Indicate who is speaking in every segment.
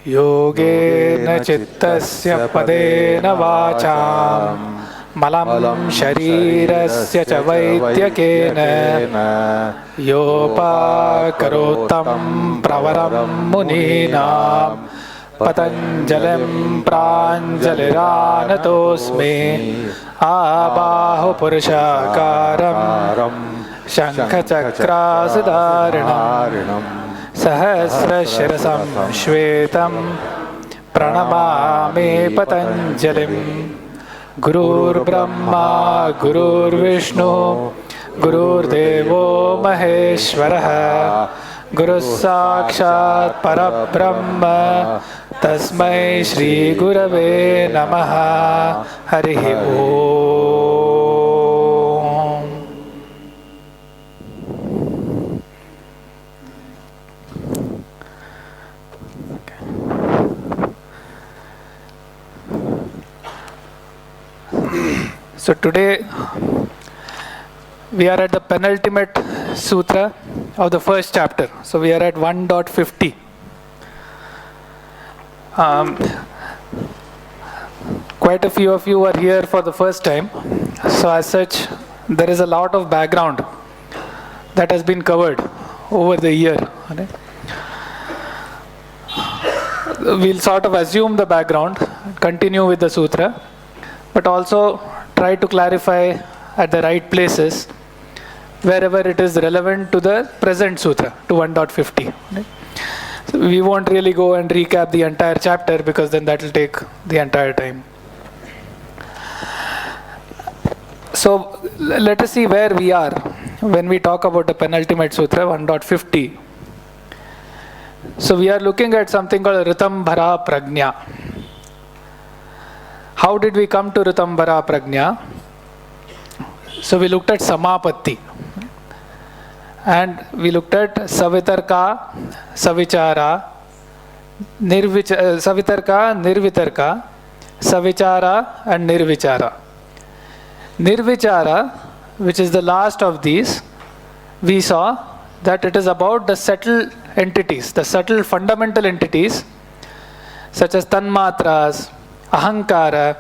Speaker 1: योगेन चित्तस्य पदेन वाचां मलं शरीरस्य च वैद्यकेन योपाकरोत्तं प्रवरं मुनीनां पतञ्जलिं प्राञ्जलिरानतोऽस्मि आबाहुपुरुषाकारं शङ्खचक्रासुधारिणं सहस्रशिरसं श्वेतं प्रणमामि पतञ्जलिं। गुरुर्ब्रह्मा गुरुर्विष्णु गुरुर्देवो महेश्वरः गुरुस्साक्षात् परब्रह्म तस्मै श्रीगुरवे नमः। हरिः ओम्। So today we are at the penultimate sutra of the first chapter. So we are at 1.50. Quite a few of you are here for the first time. So as such, there is a lot of background that has been covered over the year. We'll sort of assume the background, continue with the sutra, but also try to clarify at the right places wherever it is relevant to the present sutra, to 1.50. So we won't really go and recap the entire chapter because then that will take the entire time. So let us see where we are when we talk about the penultimate sutra, 1.50. So we are looking at something called Ritambhara Prajna. How did we come to Ritambhara Prajna? So we looked at Samapatti. And we looked at Savitarka, Savichara, Savitarka, Nirvitarka, Savichara and Nirvichara. Nirvichara, which is the last of these, we saw that it is about the subtle entities, the subtle fundamental entities such as Tanmatras, Ahankara,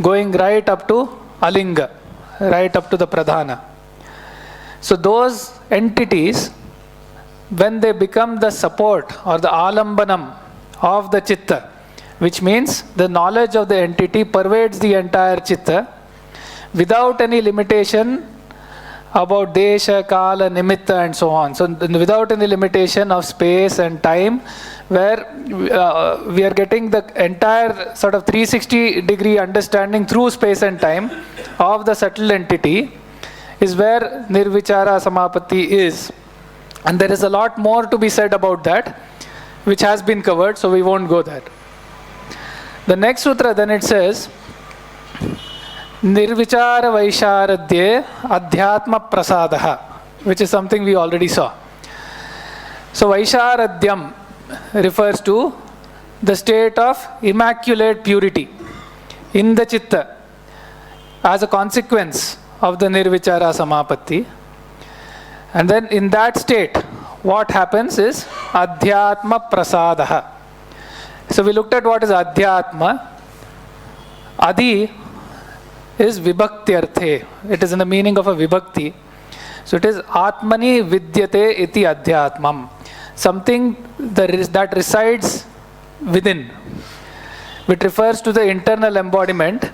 Speaker 1: going right up to Alinga, right up to the Pradhana. So those entities, when they become the support or the alambanam of the chitta, which means the knowledge of the entity pervades the entire chitta without any limitation about desha, kala, nimitta and so on. So without any limitation of space and time, where we are getting the entire sort of 360-degree understanding through space and time of the subtle entity, is where Nirvichara Samapatti is. And there is a lot more to be said about that, which has been covered, so we won't go there. The next sutra then it says, Nirvichara Vaisharadye Adhyatma Prasadaha, which is something we already saw. So Vaisharadyam refers to the state of immaculate purity in the chitta as a consequence of the Nirvichara Samapatti. And then in that state, what happens is Adhyatma Prasadaha. So we looked at what is Adhyatma. Adi is Vibhakti Arthe. It is in the meaning of a Vibhakti. So it is Atmani Vidyate iti Adhyatmam. Something that resides within, which refers to the internal embodiment,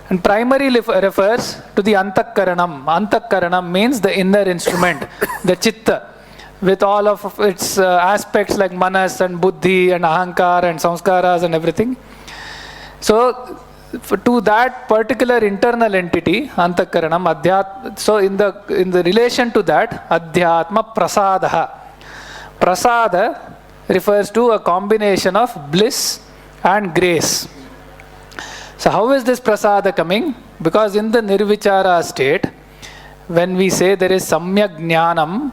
Speaker 1: and primarily refers to the Antakkaranam. Antakkaranam means the inner instrument, the Chitta, with all of its aspects like Manas and Buddhi and Ahankar and Samskaras and everything. So to that particular internal entity, Antakkaranam, so in the relation to that, Adhyatma Prasadaha. Prasada refers to a combination of bliss and grace. So how is this prasada coming? Because in the Nirvichara state, when we say there is Samyak Jnanam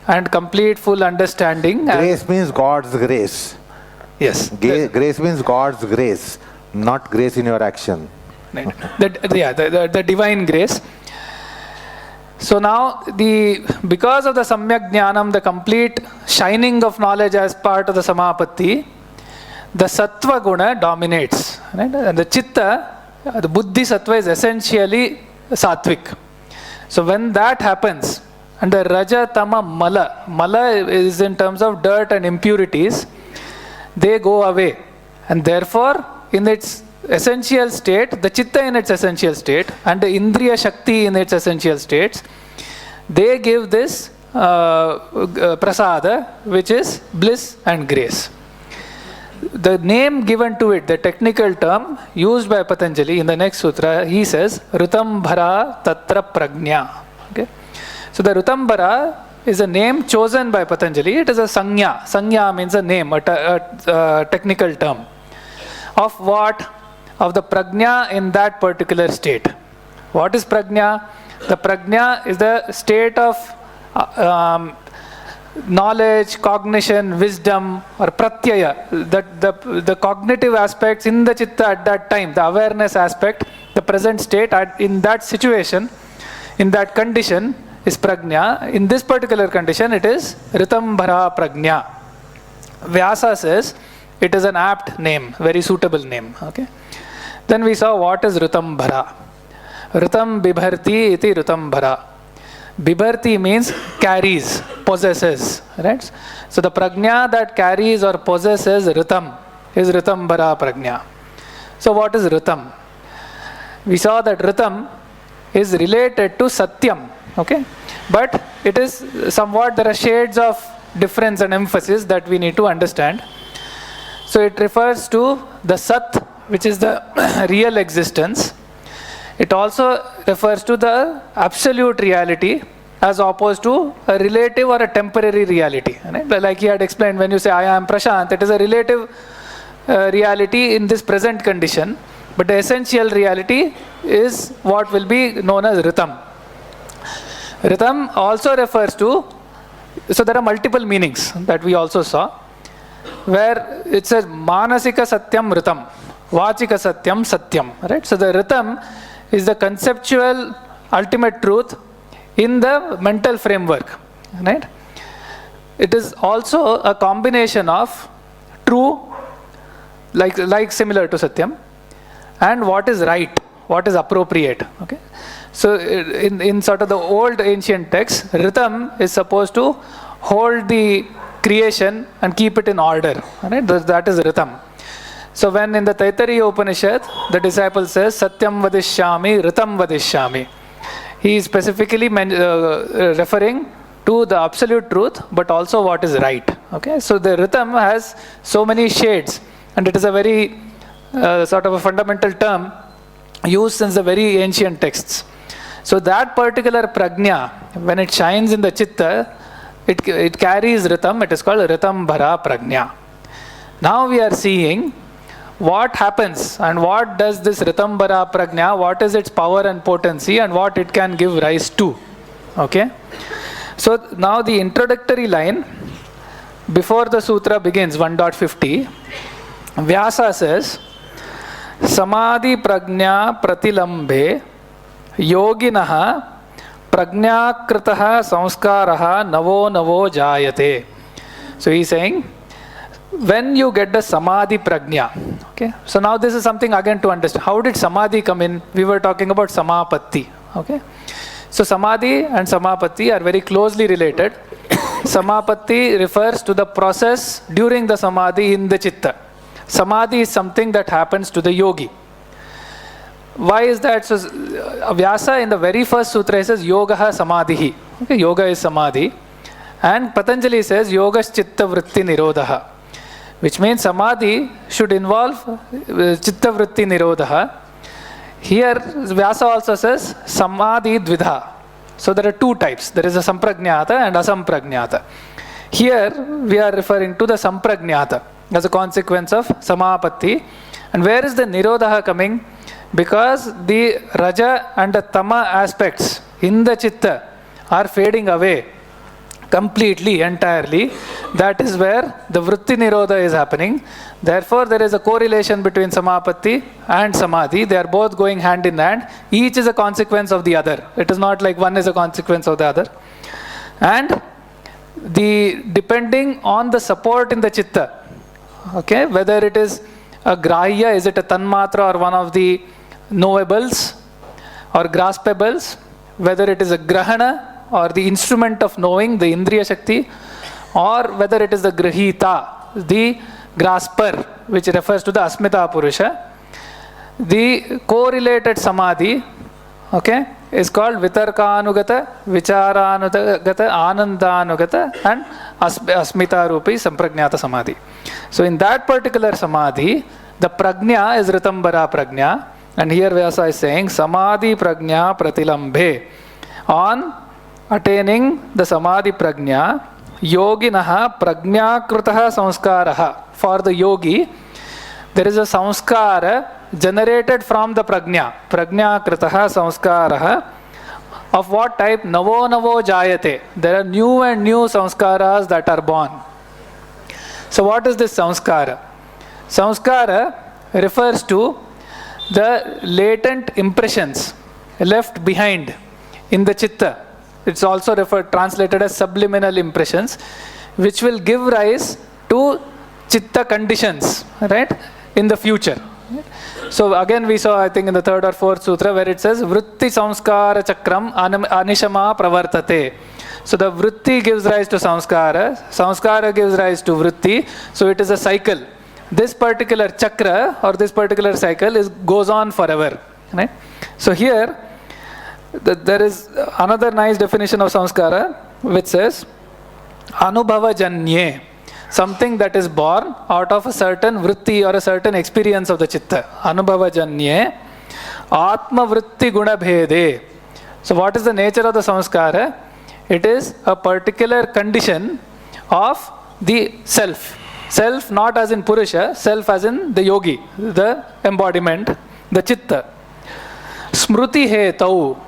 Speaker 1: and complete full understanding.
Speaker 2: Grace means God's grace.
Speaker 1: Yes.
Speaker 2: Grace means God's grace, not grace in your action.
Speaker 1: The divine grace. So now, because of the Samyak Jnanam, the complete shining of knowledge as part of the Samapatti, the sattva guna dominates. Right? And the chitta, the buddhi sattva is essentially sattvic. So when that happens, and the raja, tama, mala is in terms of dirt and impurities, they go away. And therefore, in its essential state, the chitta in its essential state, and the indriya shakti in its essential states, they give this prasada, which is bliss and grace. The name given to it, the technical term used by Patanjali in the next sutra, he says, Ritambhara Tatra Prajna. Okay? So the Ritambhara is a name chosen by Patanjali. It is a sanya. Sanya means a name, a technical term. Of what? Of the prajna in that particular state. What is prajna? The prajna is the state of knowledge, cognition, wisdom, or pratyaya, the cognitive aspects in the chitta at that time, the awareness aspect, the present state, in that situation, in that condition is prajna. In this particular condition, it is Ritambhara Prajna. Vyasa says it is an apt name, very suitable name. Okay. Then we saw what is Ritambhara. Ritam Bibharti iti Ritambhara. Bibharti means carries, possesses, right? So the prajna that carries or possesses Ritam is Ritambhara Prajna. So what is Ritam? We saw that Ritam is related to Satyam, okay? But it is somewhat, there are shades of difference and emphasis that we need to understand. So it refers to the Sat, which is the real existence. It also refers to the absolute reality as opposed to a relative or a temporary reality. Right? Like he had explained, when you say, I am Prashant, it is a relative reality in this present condition, but the essential reality is what will be known as Ritam. Ritam also refers to, so there are multiple meanings that we also saw, where it says Manasika Satyam Ritam, Vachika Satyam Satyam. Right? So the Ritam is the conceptual ultimate truth in the mental framework. Right? It is also a combination of true, like similar to Satyam, and what is right, what is appropriate. Okay? So in sort of the old ancient texts, Ritam is supposed to hold the creation and keep it in order. Right? That is Ritam. So when in the Taittiriya Upanishad, the disciple says, Satyam vadishyami, Ritam vadishyami. He is specifically referring to the absolute truth, but also what is right. Okay? So the Ritam has so many shades, and it is a very sort of a fundamental term used since the very ancient texts. So that particular prajna, when it shines in the chitta, it carries Ritam. It is called Ritambhara Prajna. Now we are seeing what happens and what does this Ritambhara Prajna, what is its power and potency and what it can give rise to. Okay? So now the introductory line before the sutra begins, 1.50, Vyasa says, Samadhi Prajna Pratilambe Yoginaha Prajnakritaha Samskaraha Navo Navo Jayate. So he is saying, when you get the Samadhi Prajna, okay, so now this is something again to understand. How did Samadhi come in? We were talking about Samapatti, okay. So Samadhi and Samapatti are very closely related. Samapatti refers to the process during the Samadhi in the Chitta. Samadhi is something that happens to the yogi. Why is that? So Vyasa in the very first sutra says Yogaha Samadhihi. Okay, yoga is Samadhi. And Patanjali says Yogas Chitta Vritti Nirodha. Which means Samadhi should involve Chitta Vritti Nirodha. Here Vyasa also says Samadhi Dvidha. So there are two types. There is a Samprajñāta and Asamprajñāta. Here we are referring to the Samprajñāta as a consequence of Samapatti. And where is the Nirodha coming? Because the Raja and the Tama aspects in the Chitta are fading away completely, entirely. That is where the Vritti Nirodha is happening. Therefore, there is a correlation between Samapatti and Samadhi. They are both going hand in hand. Each is a consequence of the other. It is not like one is a consequence of the other. And depending on the support in the Chitta, Okay, whether it is a grahya, is it a tanmatra or one of the knowables or graspables, whether it is a grahana or the instrument of knowing, the indriya shakti, or whether it is the grahita, the grasper, which refers to the asmita purusha. The correlated samadhi, okay, is called vitarkanugata, vicharanugata, anandanugata, and asmita rupi samprajnata samadhi. So in that particular samadhi, the prajna is ritambara prajna, and here Vyasa is saying samadhi prajna pratilambe. On attaining the samadhi prajna, yoginaha prajnakrutaha samskaraha. For the yogi, there is a samskara generated from the prajna. Prajnakritaha samskaraha. Of what type? Navo navo jayate. There are new and new samskaras that are born. So what is this samskara? Samskara refers to the latent impressions left behind in the chitta. It's also translated as subliminal impressions, which will give rise to chitta conditions, right, in the future. So again we saw, I think in the third or fourth sutra, where it says vritti samskara chakram anishama pravartate. So the vritti gives rise to samskara gives rise to vritti, so it is a cycle. This particular chakra or this particular cycle goes on forever, right? So here there is another nice definition of samskara, which says anubhava janye, something that is born out of a certain vritti or a certain experience of the chitta. Anubhava janye atma vritti guna bhede. So what is the nature of the samskara? It is a particular condition of the self. Self not as in Purusha, self as in the yogi, the embodiment, the chitta. Smruti hetau,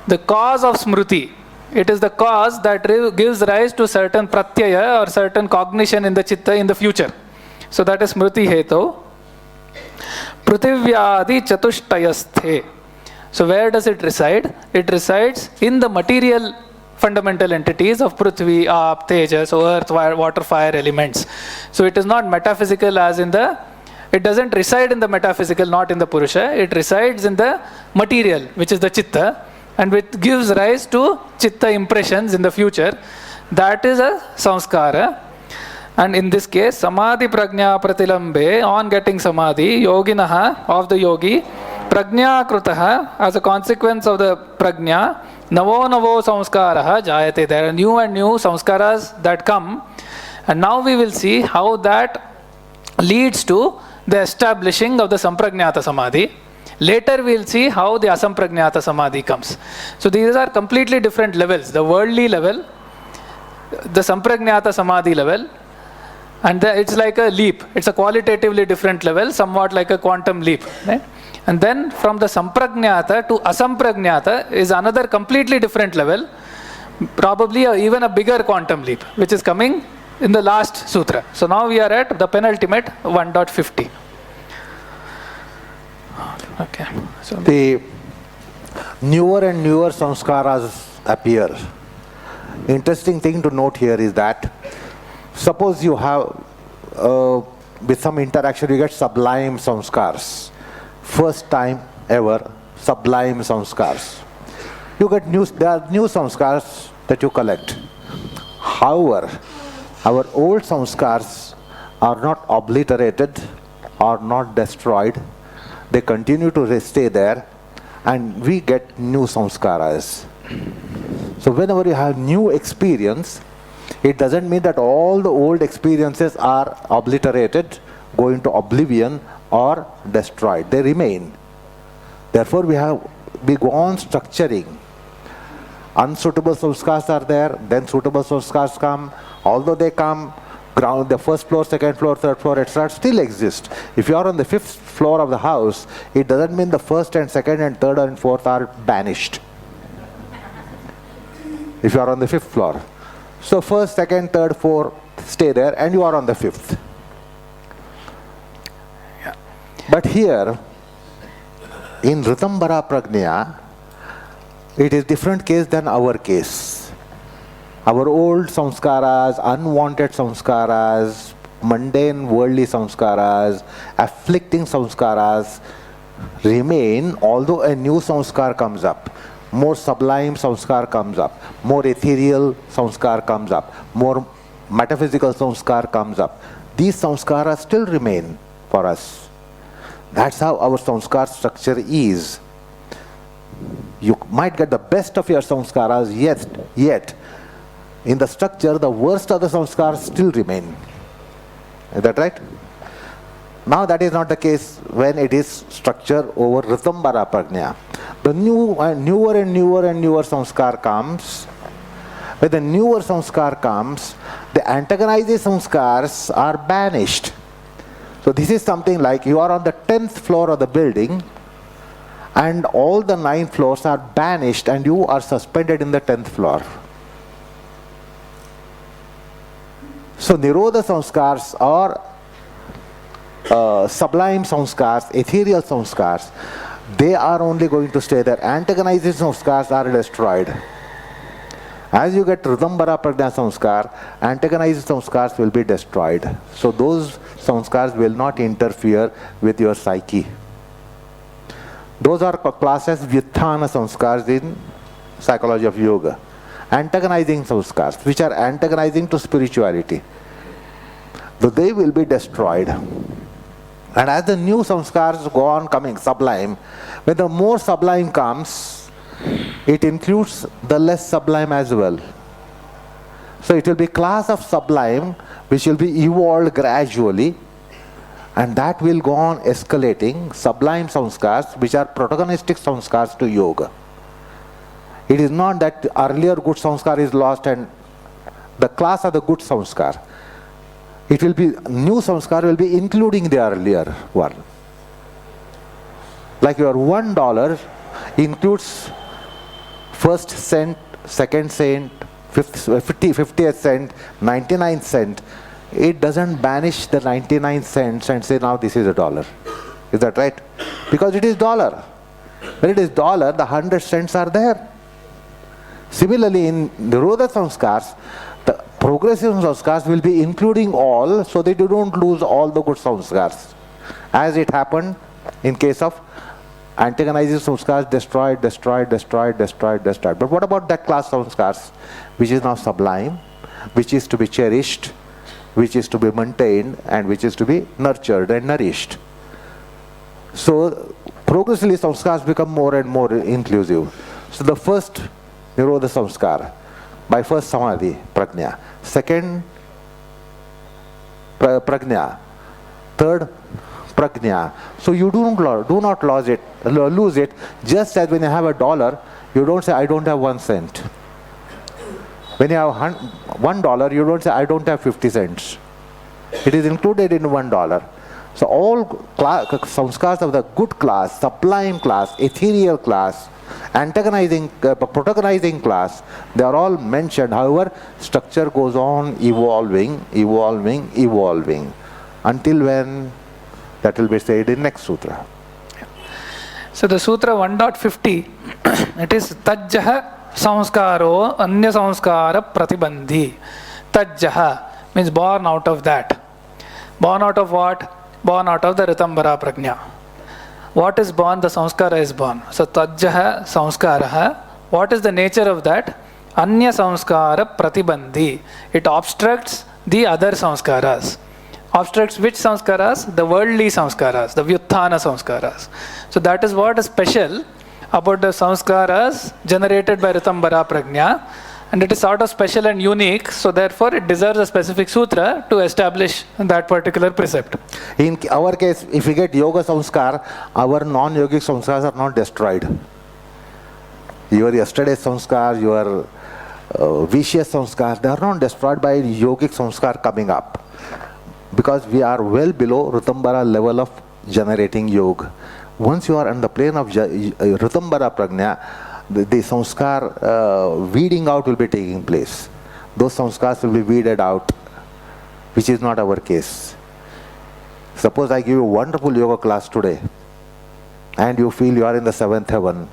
Speaker 1: the cause of smruti. It is the cause that gives rise to certain pratyaya or certain cognition in the chitta in the future. So that is smruti hetau. Pruthivyadi chatushtayasthe. So where does it reside? It resides in the material fundamental entities of Prithvi, Aap, Tejas, earth, water, fire elements. So it is not metaphysical as in it doesn't reside in the metaphysical, not in the Purusha. It resides in the material, which is the chitta, and which gives rise to chitta impressions in the future. That is a samskara. And in this case, samadhi prajna pratilambe, on getting samadhi, yoginaha, of the yogi, prajna krutaha, as a consequence of the prajna, navo navo samskaraha jayate. There are new and new samskaras that come, and now we will see how that leads to the establishing of the samprajnata samadhi. Later we will see how the asamprajnata samadhi comes. So these are completely different levels. The worldly level, the samprajnata samadhi level, and it's like a leap. It's a qualitatively different level, somewhat like a quantum leap, right? And then from the samprajnata to asamprajnata is another completely different level, probably even a bigger quantum leap, which is coming in the last sutra. So now we are at the penultimate 1.50. Okay. So
Speaker 2: the newer and newer samskaras appear. Interesting thing to note here is that suppose you have with some interaction you get sublime samskars. First time ever, sublime samskars. You get there are new samskars that you collect. However, our old samskars are not obliterated or not destroyed. They continue to stay there, and we get new samskaras. So whenever you have new experience, it doesn't mean that all the old experiences are obliterated, go into oblivion, or destroyed. They remain. Therefore we go on structuring. Unsuitable samskars are there, then suitable samskars come. Although they come, the first floor, second floor, third floor, etc. still exist. If you are on the fifth floor of the house, it doesn't mean the first and second and third and fourth are banished. If you are on the fifth floor. So first, second, third, fourth stay there, and you are on the fifth.
Speaker 1: Yeah.
Speaker 2: But here, in Ritambara Prajna, it is different case than our case. Our old samskaras, unwanted samskaras, mundane worldly samskaras, afflicting samskaras remain, although a new samskar comes up. More sublime samskar comes up, more ethereal samskar comes up, more metaphysical samskar comes up. These samskaras still remain for us. That's how our samskar structure is. You might get the best of your samskaras, yet in the structure, the worst of the samskars still remain. Is that right? Now that is not the case when it is structure over Ritambara Prajna. The newer and newer samskar comes. When the newer samskar comes, the antagonizing samskars are banished. So this is something like you are on the 10th floor of the building and all the 9 floors are banished and you are suspended in the 10th floor. So Nirodha samskars or sublime samskars, ethereal samskars, they are only going to stay there. Antagonizing samskars are destroyed. As you get Ritambara Prajna samskar, antagonizing samskars will be destroyed. So those samskars will not interfere with your psyche. Those are classed as Vyuthana samskars in psychology of yoga. Antagonizing samskars, which are antagonizing to spirituality. So they will be destroyed. And as the new samskars go on coming, sublime, when the more sublime comes, it includes the less sublime as well. So it will be class of sublime which will be evolved gradually, and that will go on escalating sublime samskars which are protagonistic samskars to yoga. It is not that the earlier good samskar is lost and the class of the good samskar. It will be, new samskar will be including the earlier one. Like your $1 includes first cent, second cent, 50th cent, 99 cent. It doesn't banish the 99 cents and say now this is $1. Is that right? Because it is dollar. When it is dollar, the 100 cents are there. Similarly, in Nirodha samskars, the progressive samskars will be including all, so that you don't lose all the good samskars. As it happened in case of antagonizing samskars, destroyed. But what about that class of samskars, which is now sublime, which is to be cherished, which is to be maintained, and which is to be nurtured and nourished? So progressively samskars become more and more inclusive. So the first Nirodha samskar, by first samadhi, prajna. Second, prajna. Third, prajna. So you do not lose it. Just as when you have $1, you don't say, I don't have 1 cent. When you have $1, you don't say, I don't have 50 cents. It is included in $1. So all samskars of the good class, sublime class, ethereal class, antagonizing, protagonizing class, they are all mentioned. However, structure goes on evolving. Until when? That will be said in next sutra.
Speaker 1: So the sutra 1.50, it is Tajjaha samskaro anya samskara pratibandhi. Tajjaha means born out of that. Born out of what? Born out of the Ritambara Prajna. What is born? The samskara is born. So Tajjaha samskaraha. What is the nature of that? Anya samskara pratibandhi. It obstructs the other samskaras. Obstructs which samskaras? The worldly samskaras, the Vyuthana samskaras. So that is what is special about the samskaras generated by Ritambara Prajna, and it is sort of special and unique, so therefore it deserves a specific sutra to establish that particular precept.
Speaker 2: In our case, if we get yoga samskar, our non-yogic samskars are not destroyed. Your yesterday's samskar, your vicious samskar, they are not destroyed by yogic samskar coming up. Because we are well below Ritambara level of generating yoga. Once you are on the plane of Ritambara Prajna, the samskar weeding out will be taking place. Those samskars will be weeded out, which is not our case. Suppose I give you a wonderful yoga class today, and you feel you are in the 7th heaven.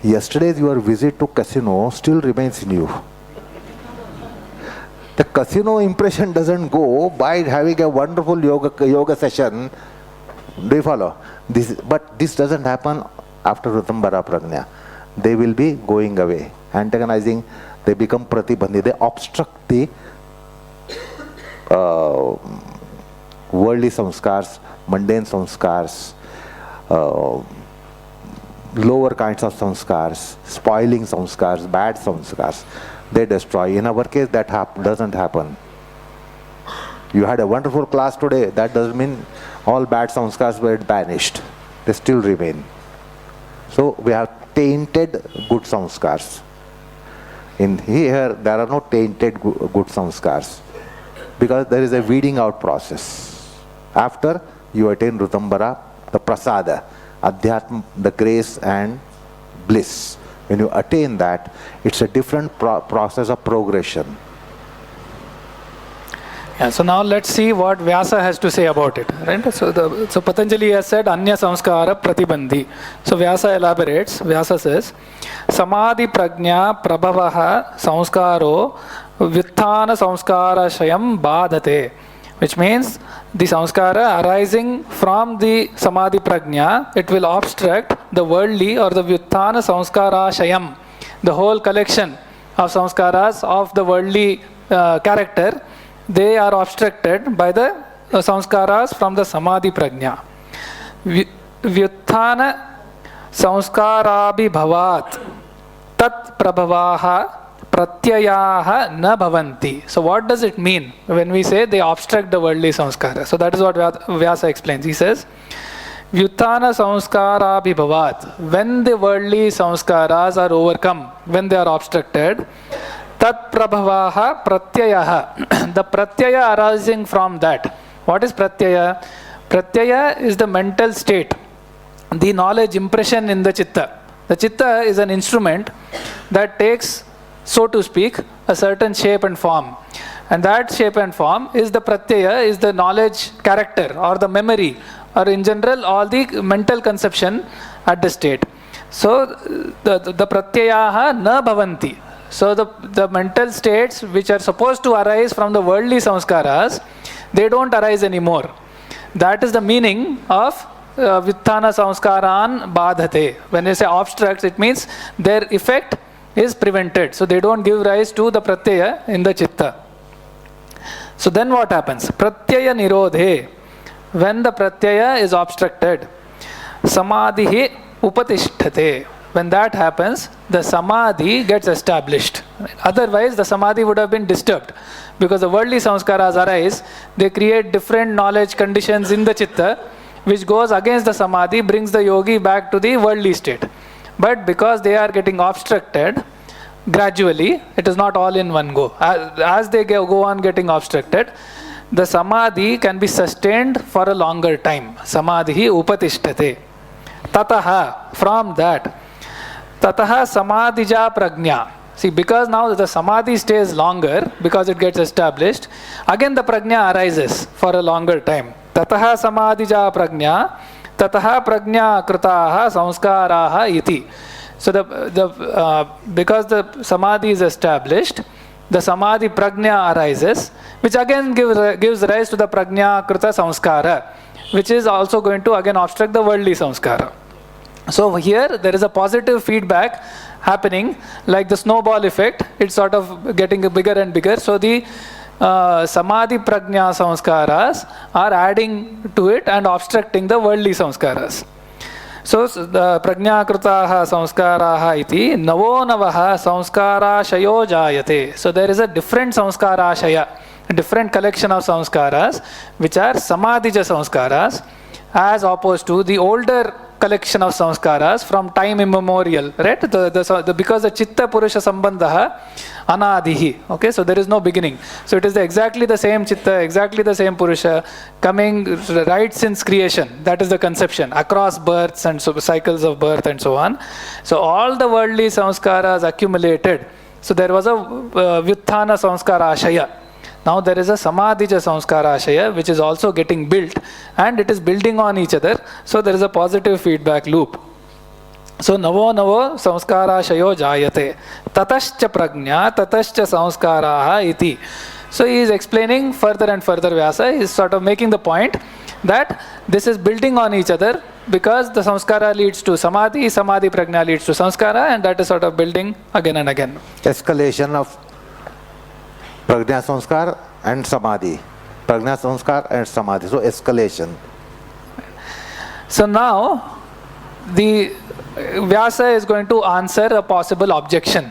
Speaker 2: Yesterday's your visit to casino still remains in you. The casino impression doesn't go by having a wonderful yoga session. Do you follow? But this doesn't happen after Ritambara Prajna. They will be going away, antagonizing, they become pratibandhi, they obstruct the worldly samskars, mundane samskars, lower kinds of samskars, spoiling samskars, bad samskars. They destroy. In our case, that doesn't happen. You had a wonderful class today, that doesn't mean all bad samskars were banished. They still remain. So we have tainted good samskars. In here, there are no tainted good samskars, because there is a weeding out process. After you attain Ritambara, the prasada, adhyatma, the grace and bliss. When you attain that, it's a different process of progression.
Speaker 1: Yeah, so now let's see what Vyasa has to say about it. Right? So Patanjali has said Anya Samskara Pratibandhi. So Vyasa elaborates. Vyasa says, Samadhi Prajna Prabhavaha Samskaro Vyuthana Samskara Shayam Badhate. Which means the samskara arising from the Samadhi Prajna, it will obstruct the worldly or the Vyuthana Samskara Shayam, the whole collection of samskaras of the worldly character. They are obstructed by the samskaras from the Samadhi Prajna. Vyuthana samskarabi bhavat tat prabhavaha pratyayaha na bhavanti. So what does it mean when we say they obstruct the worldly samskara? So that is what Vyasa explains. He says, Vyuthana samskarabi bhavat. When the worldly samskaras are overcome, when they are obstructed, tat prabhavaha pratyayaha. The pratyaya arising from that. What is pratyaya? Pratyaya is the mental state, the knowledge impression in the chitta. The chitta is an instrument that takes, so to speak, a certain shape and form. And that shape and form is the pratyaya, is the knowledge character or the memory, or in general all the mental conception at the state. So the pratyayaha na bhavanti. So the mental states which are supposed to arise from the worldly samskaras, they don't arise anymore. That is the meaning of Vyuthana samskaran badhate. When they say obstructs, it means their effect is prevented. So they don't give rise to the pratyaya in the chitta. So then what happens? Pratyaya nirodhe. When the pratyaya is obstructed, samadhi upatisthate. When that happens, the samadhi gets established. Otherwise, the samadhi would have been disturbed. Because the worldly samskaras arise, they create different knowledge conditions in the chitta, which goes against the samadhi, brings the yogi back to the worldly state. But because they are getting obstructed gradually, it is not all in one go. As they go on getting obstructed, the samadhi can be sustained for a longer time. Samadhi upatisthate. Tataha, from that, tataha samadhija prajna. See, because now the samadhi stays longer, because it gets established, again the prajna arises for a longer time. Tataha samadhija prajna, tataha prajna kritaha samskaraha iti. So because the samadhi is established, the samadhi prajna arises, which again gives rise to the prajna krita samskara, which is also going to again obstruct the worldly samskara. So here there is a positive feedback happening, like the snowball effect. It's sort of getting bigger and bigger. So the samadhi prajna samskaras are adding to it and obstructing the worldly samskaras. So the prajna kritaha samskaraha iti navo navaha samskarashayo jayate. So there is a different samskarashaya, a different collection of samskaras which are samadhija samskaras, as opposed to the older collection of samskaras from time immemorial, right? Because the chitta purusha sambandha anadihi, okay, so there is no beginning. So it is exactly the same chitta, exactly the same purusha coming right since creation. That is the conception across births and so cycles of birth and so on. So all the worldly samskaras accumulated. So there was a vyuthana samskara ashaya. Now there is a samadhija samskara ashaya which is also getting built, and it is building on each other. So there is a positive feedback loop. So navo samskara shayo jayate tatascha prajna tatascha samskaraha iti. So he is explaining further and further. Vyasa is sort of making the point that this is building on each other, because the samskara leads to samadhi, samadhi prajna leads to samskara, and that is sort of building again and again.
Speaker 2: Escalation of prajna samskar and samadhi. Prajna samskar and samadhi. So escalation.
Speaker 1: So now the Vyasa is going to answer a possible objection,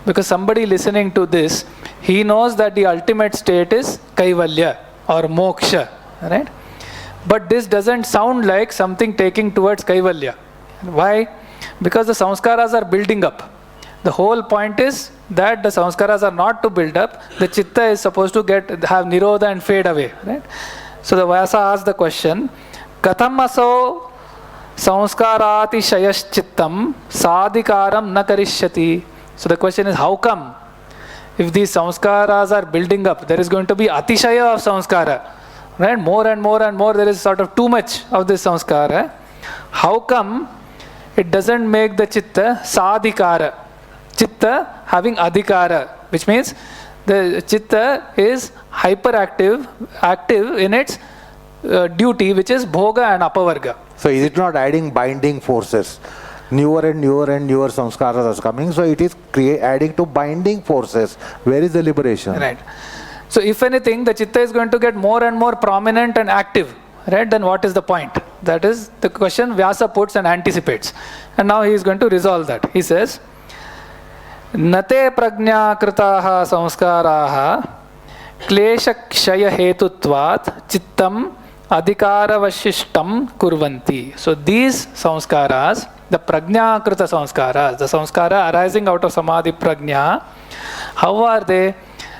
Speaker 1: because somebody listening to this, he knows that the ultimate state is kaivalya or moksha, right? But this doesn't sound like something taking towards kaivalya. Why? Because the samskaras are building up. The whole point is that the samskaras are not to build up. The chitta is supposed to have nirodha and fade away, right? So the Vyasa asks the question, katham aso samskarati shayaschittam sadhikaram na karishyati. So the question is, how come? If these samskaras are building up, there is going to be atishaya of samskara, right? More and more and more, there is sort of too much of this samskara. How come it doesn't make the chitta sadhikara? Chitta having adhikara, which means the chitta is hyperactive, active in its duty, which is bhoga and apavarga.
Speaker 2: So is it not adding binding forces? Newer and newer and newer samskaras are coming, so it is adding to binding forces. Where is the liberation?
Speaker 1: Right. So if anything, the chitta is going to get more and more prominent and active, right? Then what is the point? That is the question Vyasa puts and anticipates. And now he is going to resolve that. He says, Nate prajna kritaha samskaraha klesha kshaya hetutvat chittam adhikaravashishtam kurvanti. So these samskaras, the prajna krita samskaras, the samskara arising out of samadhi prajna, how are they?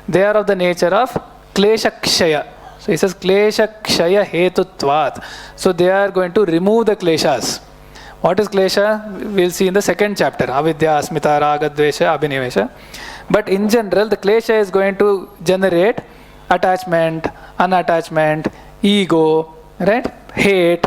Speaker 1: They are of the nature of klesha kshaya. So he says klesha kshaya hetutvat. So they are going to remove the kleshas. What is klesha? We'll see in the second chapter. Avidya, asmita, raga, dvesha, abhinivesha. But in general, the klesha is going to generate attachment, unattachment, ego, right? Hate,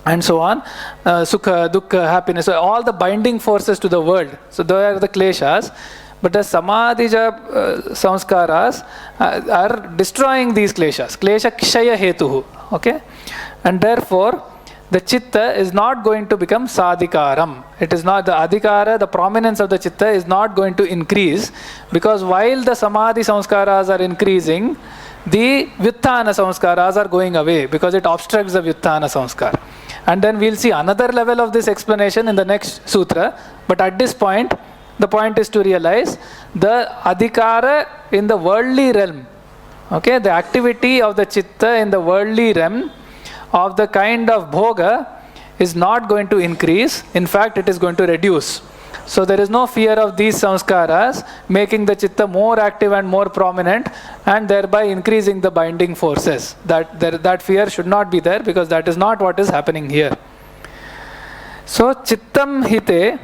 Speaker 1: and so on. Sukha, dukkha, happiness. So all the binding forces to the world. So those are the kleshas. But the samadhija samskaras are destroying these kleshas. Klesha kshaya hetuhu. Okay? And therefore, the chitta is not going to become sadhikaram. It is not the adhikara, the prominence of the chitta is not going to increase, because while the samadhi samskaras are increasing, the vyuthana samskaras are going away, because it obstructs the vyuthana samskar. And then we'll see another level of this explanation in the next sutra. But at this point, the point is to realize the adhikara in the worldly realm, okay, the activity of the chitta in the worldly realm of the kind of bhoga is not going to increase. In fact, it is going to reduce. So there is no fear of these samskaras making the chitta more active and more prominent, and thereby increasing the binding forces. That fear should not be there, because that is not what is happening here. So chittam hite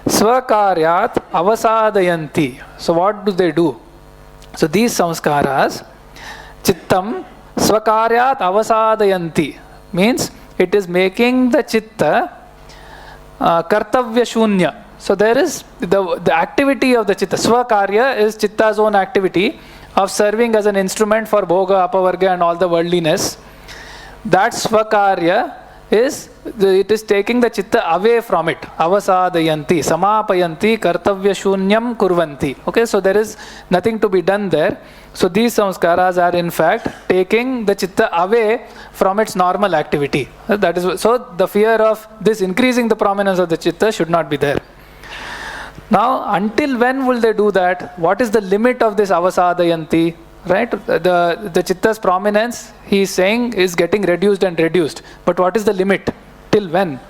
Speaker 1: svakaryat avasadayanti. So what do they do? So these samskaras, chittam svakaryat avasadayanti, means it is making the chitta kartavya shunya. So there is the activity of the chitta. Swakarya is chitta's own activity of serving as an instrument for bhoga, apavarga and all the worldliness. That swakarya is, it is taking the chitta away from it. Avasadayanti, samapayanti, kartavya shunyam kurvanti. Okay, so there is nothing to be done there. So these samskaras are in fact taking the chitta away from its normal activity. That is, so the fear of this increasing the prominence of the chitta should not be there. Now, until when will they do that? What is the limit of this avasadayanti? Right? The chitta's prominence, he is saying, is getting reduced and reduced. But what is the limit? Till when?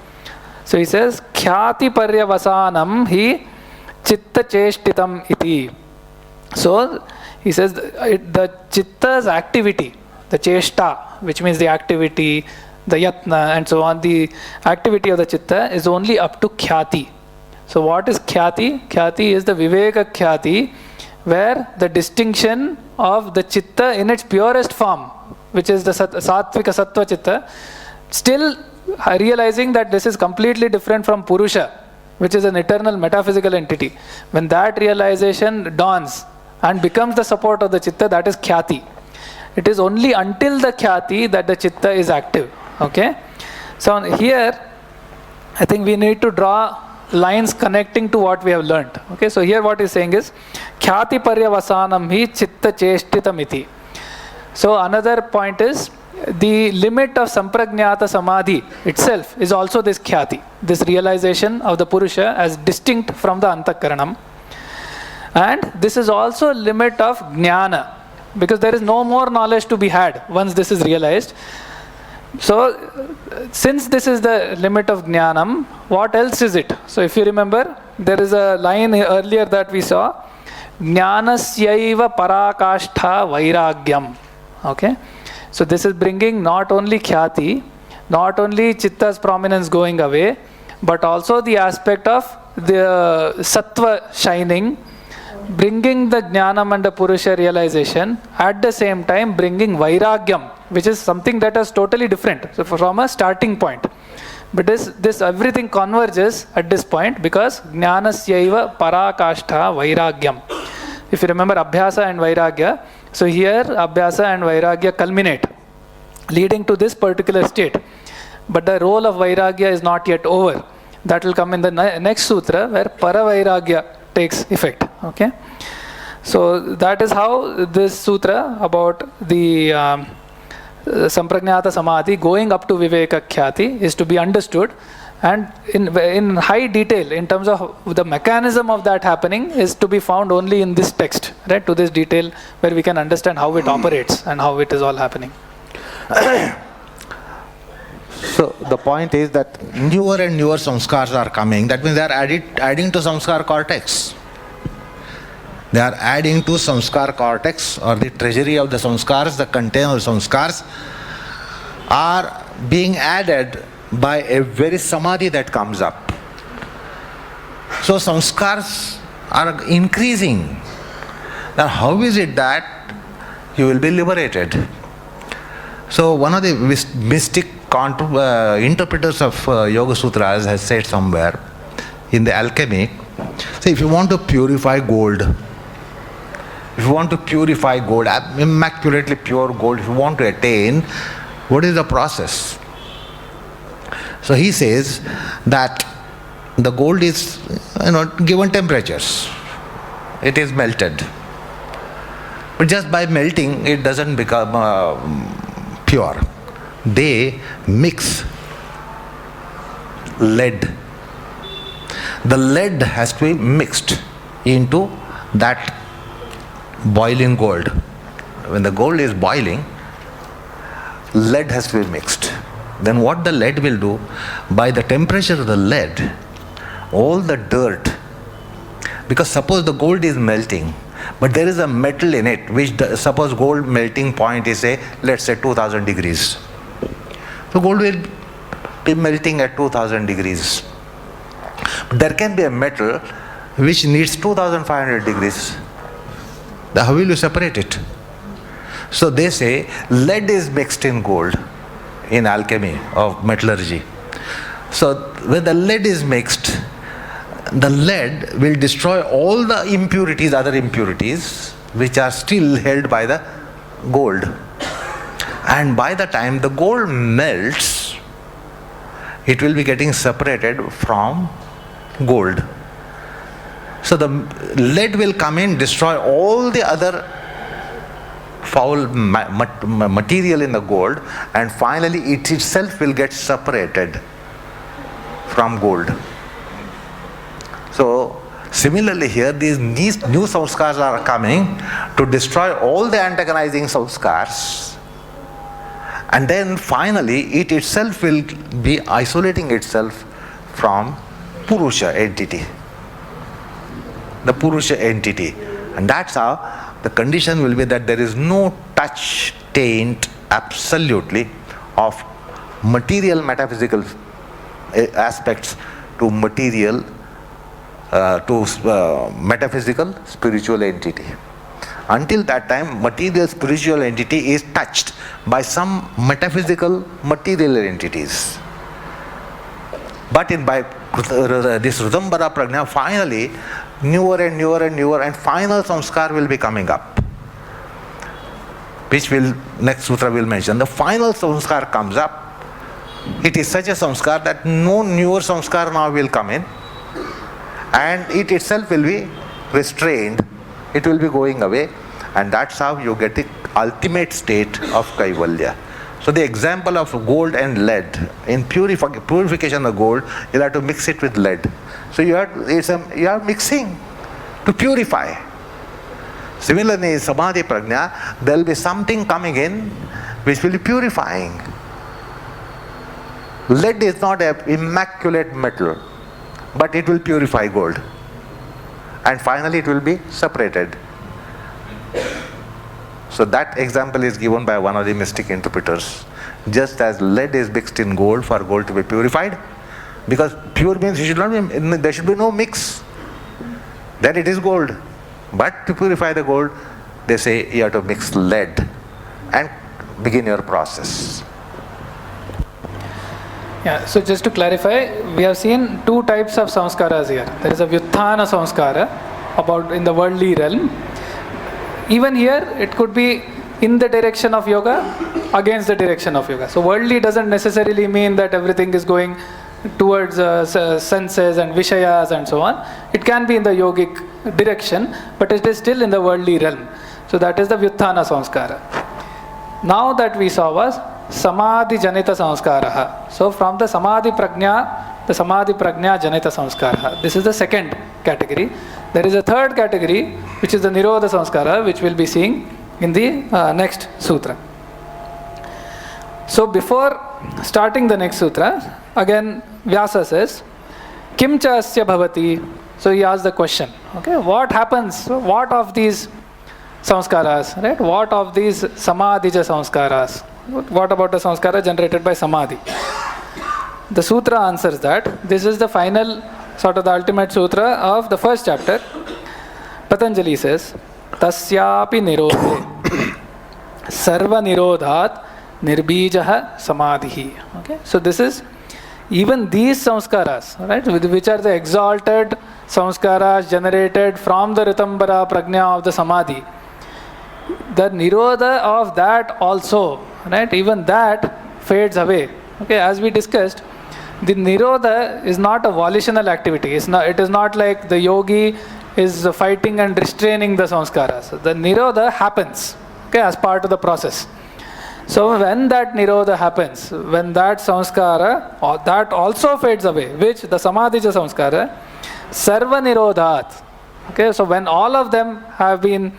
Speaker 1: So he says, khyati paryavasanam hi chitta cheshtitam iti. So he says, the chitta's activity, the cheshta, which means the activity, the yatna and so on, the activity of the chitta is only up to khyati. So what is khyati? Khyati is the viveka khyati, where the distinction of the chitta in its purest form, which is the sattvika sattva chitta, still realizing that this is completely different from Purusha, which is an eternal metaphysical entity. When that realization dawns, and becomes the support of the chitta, that is khyati. It is only until the khyati that the chitta is active. Okay? So here, I think we need to draw lines connecting to what we have learnt. Okay, so here what he's saying is khyati paryavasanam hi chitta cheshtitamiti. So another point is the limit of samprajñata samadhi itself is also this khyati, this realization of the Purusha as distinct from the antakaranam. And this is also a limit of jnana, because there is no more knowledge to be had once this is realized. So, since this is the limit of jnanam, what else is it? So, if you remember, there is a line earlier that we saw, jnanasyaiva parakashtha vairagyam. Okay? So, this is bringing not only khyati, not only chitta's prominence going away, but also the aspect of the sattva shining, bringing the jnanam and the purusha realization, at the same time bringing vairagyam, which is something that is totally different. So from a starting point. But this everything converges at this point because jnanasyaiva parakashtha vairagyam. If you remember abhyasa and vairagya, so here abhyasa and vairagya culminate, leading to this particular state. But the role of vairagya is not yet over. That will come in the next sutra where paravairagya takes effect. Okay, so that is how this sutra about the samprajñata samadhi going up to viveka khyati is to be understood, and in high detail in terms of the mechanism of that happening is to be found only in this text, right, to this detail where we can understand how it operates and how it is all happening.
Speaker 2: So the point is that newer and newer samskars are coming. That means they are adding to samskar cortex. They are adding to samskar cortex, or the treasury of the samskars, the container of samskars are being added by a very samadhi that comes up. So samskars are increasing. Now how is it that you will be liberated? So one of the mystic interpreters of Yoga Sutras has said somewhere in the alchemy, say if you want to purify gold, immaculately pure gold, if you want to attain, what is the process? So he says that the gold is, given temperatures, it is melted. But just by melting, it doesn't become pure. They mix lead. The lead has to be mixed into that boiling gold. When the gold is boiling, lead has to be mixed. Then what the lead will do, by the temperature of the lead, all the dirt, because suppose the gold is melting, but there is a metal in it, which suppose gold melting point is let's say 2000 degrees. So gold will be melting at 2000 degrees. But there can be a metal which needs 2500 degrees. How will you separate it? So they say lead is mixed in gold in alchemy of metallurgy. So when the lead is mixed, the lead will destroy all the impurities, other impurities, which are still held by the gold. And by the time the gold melts, it will be getting separated from gold. So the lead will come in, destroy all the other foul material in the gold, and finally it itself will get separated from gold. So similarly here, these new samskars are coming to destroy all the antagonizing samskars, and then finally it itself will be isolating itself from Purusha entity. The Purusha entity. And that's how the condition will be that there is no touch, taint, absolutely, of material metaphysical aspects to material, metaphysical spiritual entity. Until that time, material spiritual entity is touched by some metaphysical material entities. But by this Ridambara Prajna, finally, newer and newer and newer, and final samskar will be coming up, which will, next sutra will mention. The final samskar comes up. It is such a samskar that no newer samskar now will come in, and it itself will be restrained. It will be going away, and that's how you get the ultimate state of Kaivalya. So the example of gold and lead, in purification of gold, you'll have to mix it with lead. So you are mixing to purify. Similarly, in Samadhi Prajna, there will be something coming in which will be purifying. Lead is not an immaculate metal, but it will purify gold. And finally it will be separated. So that example is given by one of the mystic interpreters. Just as lead is mixed in gold for gold to be purified, because pure means there should be no mix. Then it is gold. But to purify the gold, they say you have to mix lead and begin your process.
Speaker 1: Yeah, so just to clarify, we have seen two types of samskaras here. There is a Vyuthana samskara about in the worldly realm. Even here, it could be in the direction of yoga, against the direction of yoga. So worldly doesn't necessarily mean that everything is going towards senses and vishayas and so on. It can be in the yogic direction, but it is still in the worldly realm. So that is the Vyuthana samskara. Now that we saw was Samadhi Janita Samskara. So from the Samadhi Prajna Janita Samskara. This is the second category. There is a third category, which is the Nirodha Samskara, which we'll be seeing in the next sutra. So before starting the next sutra, again Vyasa says, Kim cha asya bhavati? So he asks the question, okay, what happens, what of these samskaras, right? What of these Samadhija samskaras? What about the samskara generated by Samadhi? The sutra answers that. This is the final, sort of the ultimate sutra of the first chapter. Patanjali says, Tasyapi nirodhe sarva nirodhat nirbijah samadhi. Okay, so this is even these samskaras, right, which are the exalted samskaras generated from the Ritambara Prajna of the Samadhi. The nirodha of that also, right, even that fades away. Okay, as we discussed, the nirodha is not a volitional activity. It is not like the yogi is fighting and restraining the samskaras. The nirodha happens, okay, as part of the process. So when that nirodha happens, when that samskara, that also fades away, which the samadhija samskara, sarva nirodhat. Okay, so when all of them have been,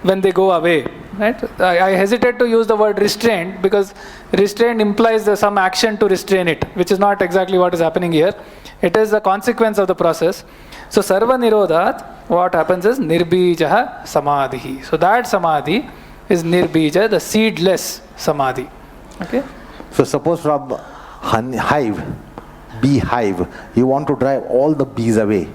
Speaker 1: when they go away, right? I hesitate to use the word restraint because restraint implies there's some action to restrain it, which is not exactly what is happening here. It is a consequence of the process. So sarva nirodhat, what happens is nirbijah samadhi. So that samadhi is nirbija, the seedless samadhi. Okay.
Speaker 2: So suppose from beehive, you want to drive all the bees away.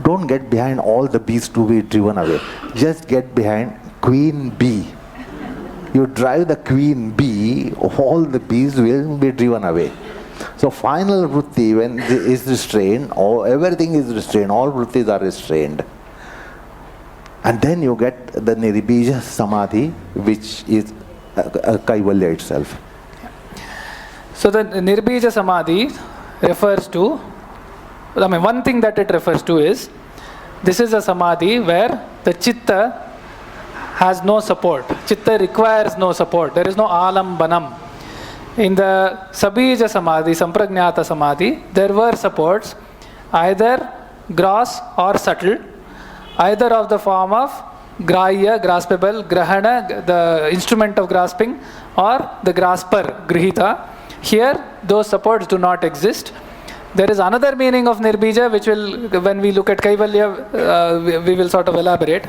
Speaker 2: Don't get behind all the bees to be driven away. Just get behind queen bee. You drive the queen bee, all the bees will be driven away. So final vritti, when it is restrained, everything is restrained, all vrittis are restrained. And then you get the nirbija samadhi, which is Kaivalya itself.
Speaker 1: So the nirbija samadhi refers to, one thing that it refers to is, this is a samadhi where the chitta has no support. Chitta requires no support. There is no alambanam. In the sabija samadhi, samprajnata samadhi, there were supports, either gross or subtle, either of the form of grahya, graspable, grahana, the instrument of grasping, or the grasper, grihita. Here, those supports do not exist. There is another meaning of nirbija, which will, when we look at Kaivalya, we will sort of elaborate.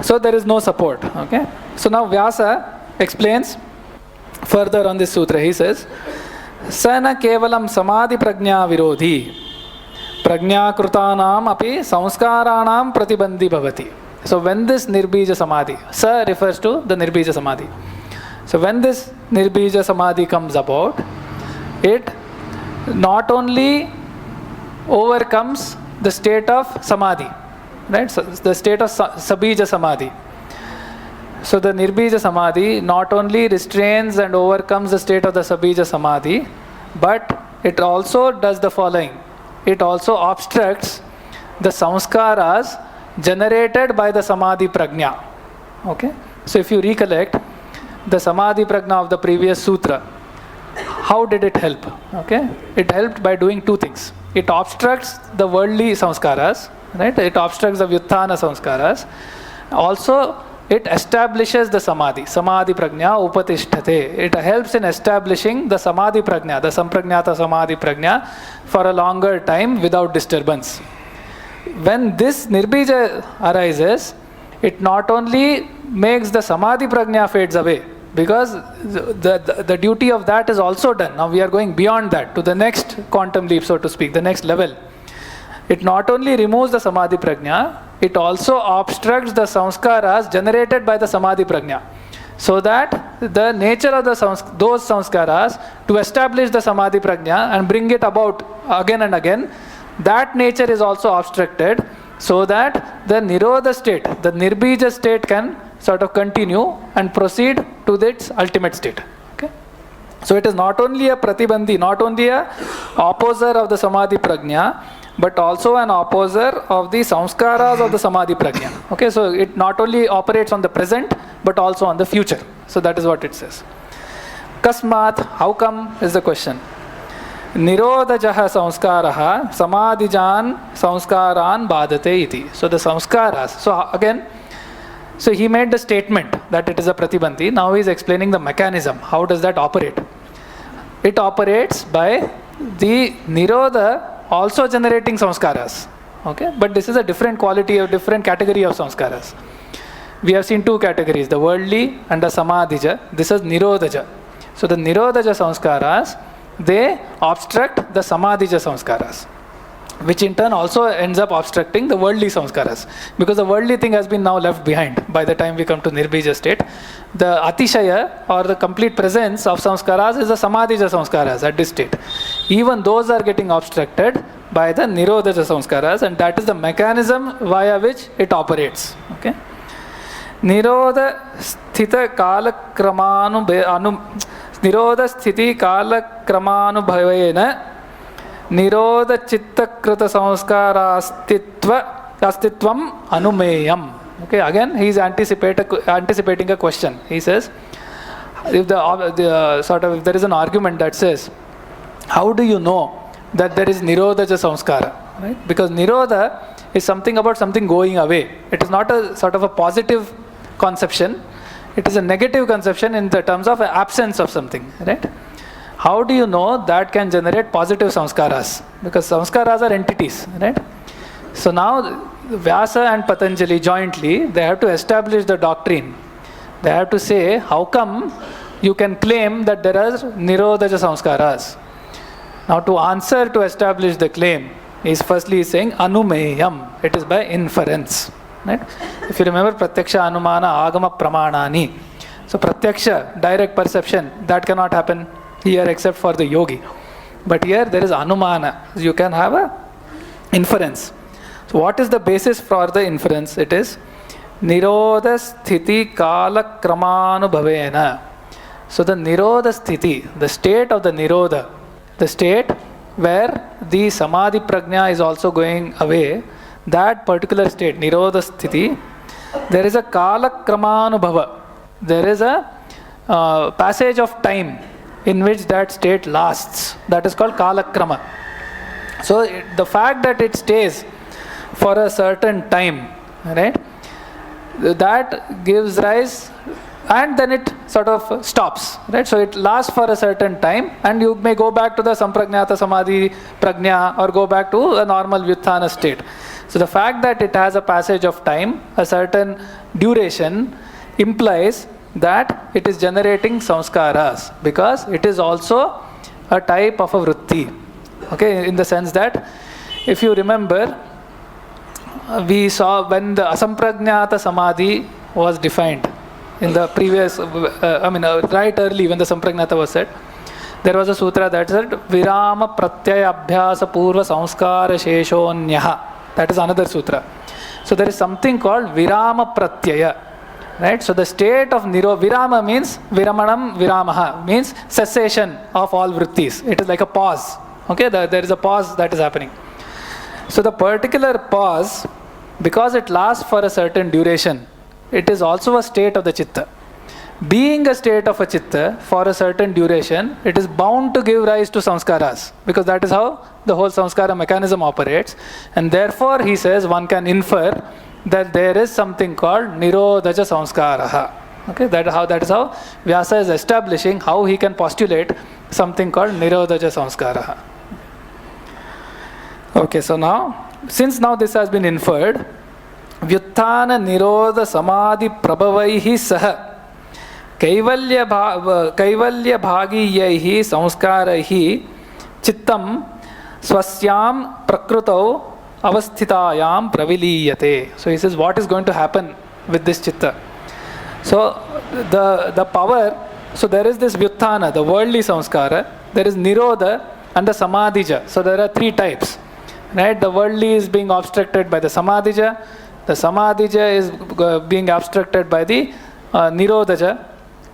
Speaker 1: So there is no support. Okay. So now Vyasa explains further on this sutra. He says, Sana kevalam samadhi prajna virodhi prajna krutanam api samskaranam pratibandhi bhavati. So when this nirbija samadhi, sa refers to the nirbija samadhi. So when this nirbija samadhi comes about, it not only overcomes the state of samadhi, right? So the state of sabija samadhi. So the nirbija samadhi not only restrains and overcomes the state of the sabija samadhi, but it also does the following. It also obstructs the samskaras generated by the samadhi prajna. Okay? So if you recollect the samadhi prajna of the previous sutra, how did it help? Okay? It helped by doing two things. It obstructs the worldly samskaras, right? It obstructs the vyuthana samskaras. Also, it establishes the samadhi prajna upatishthate. It helps in establishing the samadhi prajna, the samprajnata samadhi prajna, for a longer time without disturbance. When this nirbija arises, it not only makes the samadhi prajna fades away, because the duty of that is also done. Now we are going beyond that to the next quantum leap, so to speak, the next level. It not only removes the samadhi prajna, it also obstructs the samskaras generated by the samadhi prajna, so that the nature of those samskaras to establish the samadhi prajna and bring it about again and again, that nature is also obstructed, so that the nirodha state, the nirbija state, can sort of continue and proceed to its ultimate state. Okay? So it is not only a pratibandhi, not only a opposer of the samadhi prajna, but also an opposer of the samskaras of the samadhi prajna. Okay, so it not only operates on the present, but also on the future. So that is what it says. Kasmat, how come, is the question. Nirodhajaha samskaraha samadhijan samskaran badate iti. So the samskaras. So again, so he made the statement that it is a pratibandhi. Now he is explaining the mechanism. How does that operate? It operates by the nirodha also generating samskaras. Okay, but this is a different quality or different category of samskaras. We have seen two categories, the worldly and the samadhija. This is nirodhaja. So the nirodhaja samskaras, they obstruct the samadhija samskaras, which in turn also ends up obstructing the worldly samskaras, because the worldly thing has been now left behind by the time we come to nirbija state. The atishaya, or the complete presence of samskaras, is the samadhija samskaras at this state. Even those are getting obstructed by the nirodhaja samskaras, and that is the mechanism via which it operates. Okay? Nirodha sthita kala kramanu nirodha sthiti kala kramanu bhavena nirodha chitta krita samskara astitvam anumeyam. Okay, again he is anticipating a question. He says, if if there is an argument that says, how do you know that there is nirodhaja samskara? Right? Because nirodha is something about something going away. It is not a sort of a positive conception. It is a negative conception in the terms of absence of something. Right? How do you know that can generate positive samskaras? Because samskaras are entities. Right? So now Vyasa and Patanjali jointly, they have to establish the doctrine. They have to say, how come you can claim that there are nirodhaja samskaras? Now to answer, to establish the claim, is firstly saying anumeyam. It is by inference. Right? If you remember, pratyaksha, anumana, agama, pramanani. So pratyaksha, direct perception, that cannot happen here except for the yogi. But here there is anumana. You can have a inference. So what is the basis for the inference? It is nirodha sthiti kala kramanubhavena. So the nirodha sthiti, the state of the nirodha, the state where the samadhi prajna is also going away, that particular state, nirodha sthiti, there is a kala kramanubhava. There is a passage of time in which that state lasts. That is called kala krama. So the fact that it stays for a certain time, right, that gives rise, and then it sort of stops, right? So it lasts for a certain time, and you may go back to the samprajnata samadhi prajna or go back to a normal vyuthana state. So the fact that it has a passage of time, a certain duration, implies that it is generating samskaras, because it is also a type of a vritti. Okay, in the sense that, if you remember, we saw when the asamprajnata samadhi was defined in the previous, right early when the samprajnata was said, there was a sutra that said Virama Pratyaya Abhyasa Purva Samskara Sheshonyaha. That is another sutra. So there is something called Virama Pratyaya. Right? So the state of Virama means Viramanam Viramaha, means cessation of all vrittis. It is like a pause. Okay, there is a pause that is happening. So the particular pause, because it lasts for a certain duration, it is also a state of the chitta. Being a state of a chitta for a certain duration, it is bound to give rise to samskaras, because that is how the whole samskara mechanism operates. And therefore, he says, one can infer that there is something called nirodhaja samskaraha. Okay, that is how Vyasa is establishing how he can postulate something called nirodhaja samskaraha. Okay, so now, since now this has been inferred, Vyuthana Nirodha Samadhi Prabhavaihi Saha Kaivalya Bhagiyaihi Samskaraihi Chittam Swasyam Prakrutau Avasthitayam Praviliyate. So he says, what is going to happen with this chitta? So the power, so there is this Vyuthana, the worldly samskara, there is Nirodha and the Samadhija. So there are three types. Right? The worldly is being abstracted by the Samadhija. The Samadhija is being abstracted by the Nirodhaja.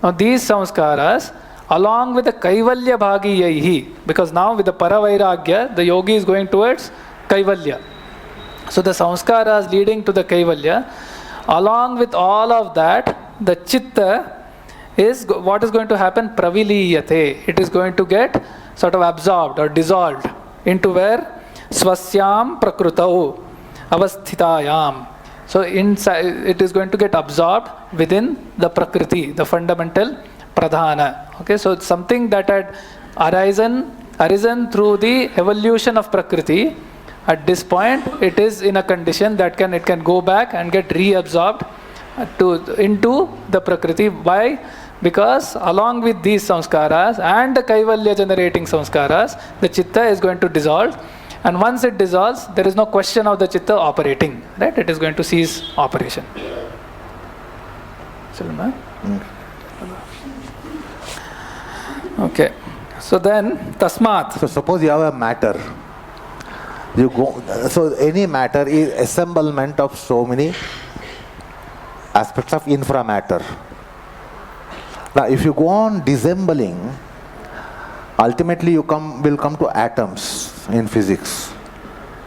Speaker 1: Now these samskaras, along with the Kaivalya Bhagiyahi, because now with the Paravairagya, the yogi is going towards Kaivalya. So the samskaras leading to the Kaivalya, along with all of that, the chitta is what is going to happen? Praviliyate. It is going to get sort of absorbed or dissolved into where? Swasyam Prakrutau Avasthitayam. So inside, it is going to get absorbed within the Prakriti, the fundamental Pradhana. Okay, so it's something that had arisen through the evolution of Prakriti. At this point, it is in a condition that it can go back and get reabsorbed into the Prakriti. Why? Because along with these samskaras and the Kaivalya generating samskaras, the chitta is going to dissolve. And once it dissolves, there is no question of the chitta operating. Right? It is going to cease operation. Okay. So then, tasmat.
Speaker 2: So suppose you have a matter. You go. So any matter is assemblement of so many aspects of inframatter. Now, if you go on dissembling, ultimately you will come to atoms in physics.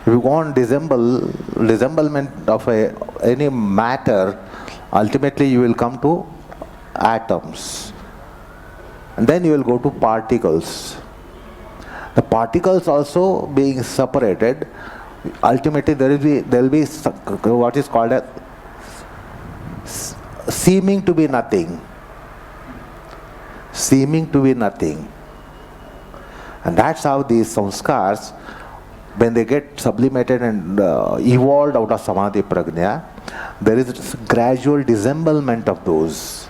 Speaker 2: If you go on dissemblement of any matter, ultimately you will come to atoms. And then you will go to particles. The particles also being separated, ultimately there will be what is called a seeming to be nothing. Seeming to be nothing. And that's how these samskars, when they get sublimated and evolved out of samadhi prajna, there is gradual dissemblement of those.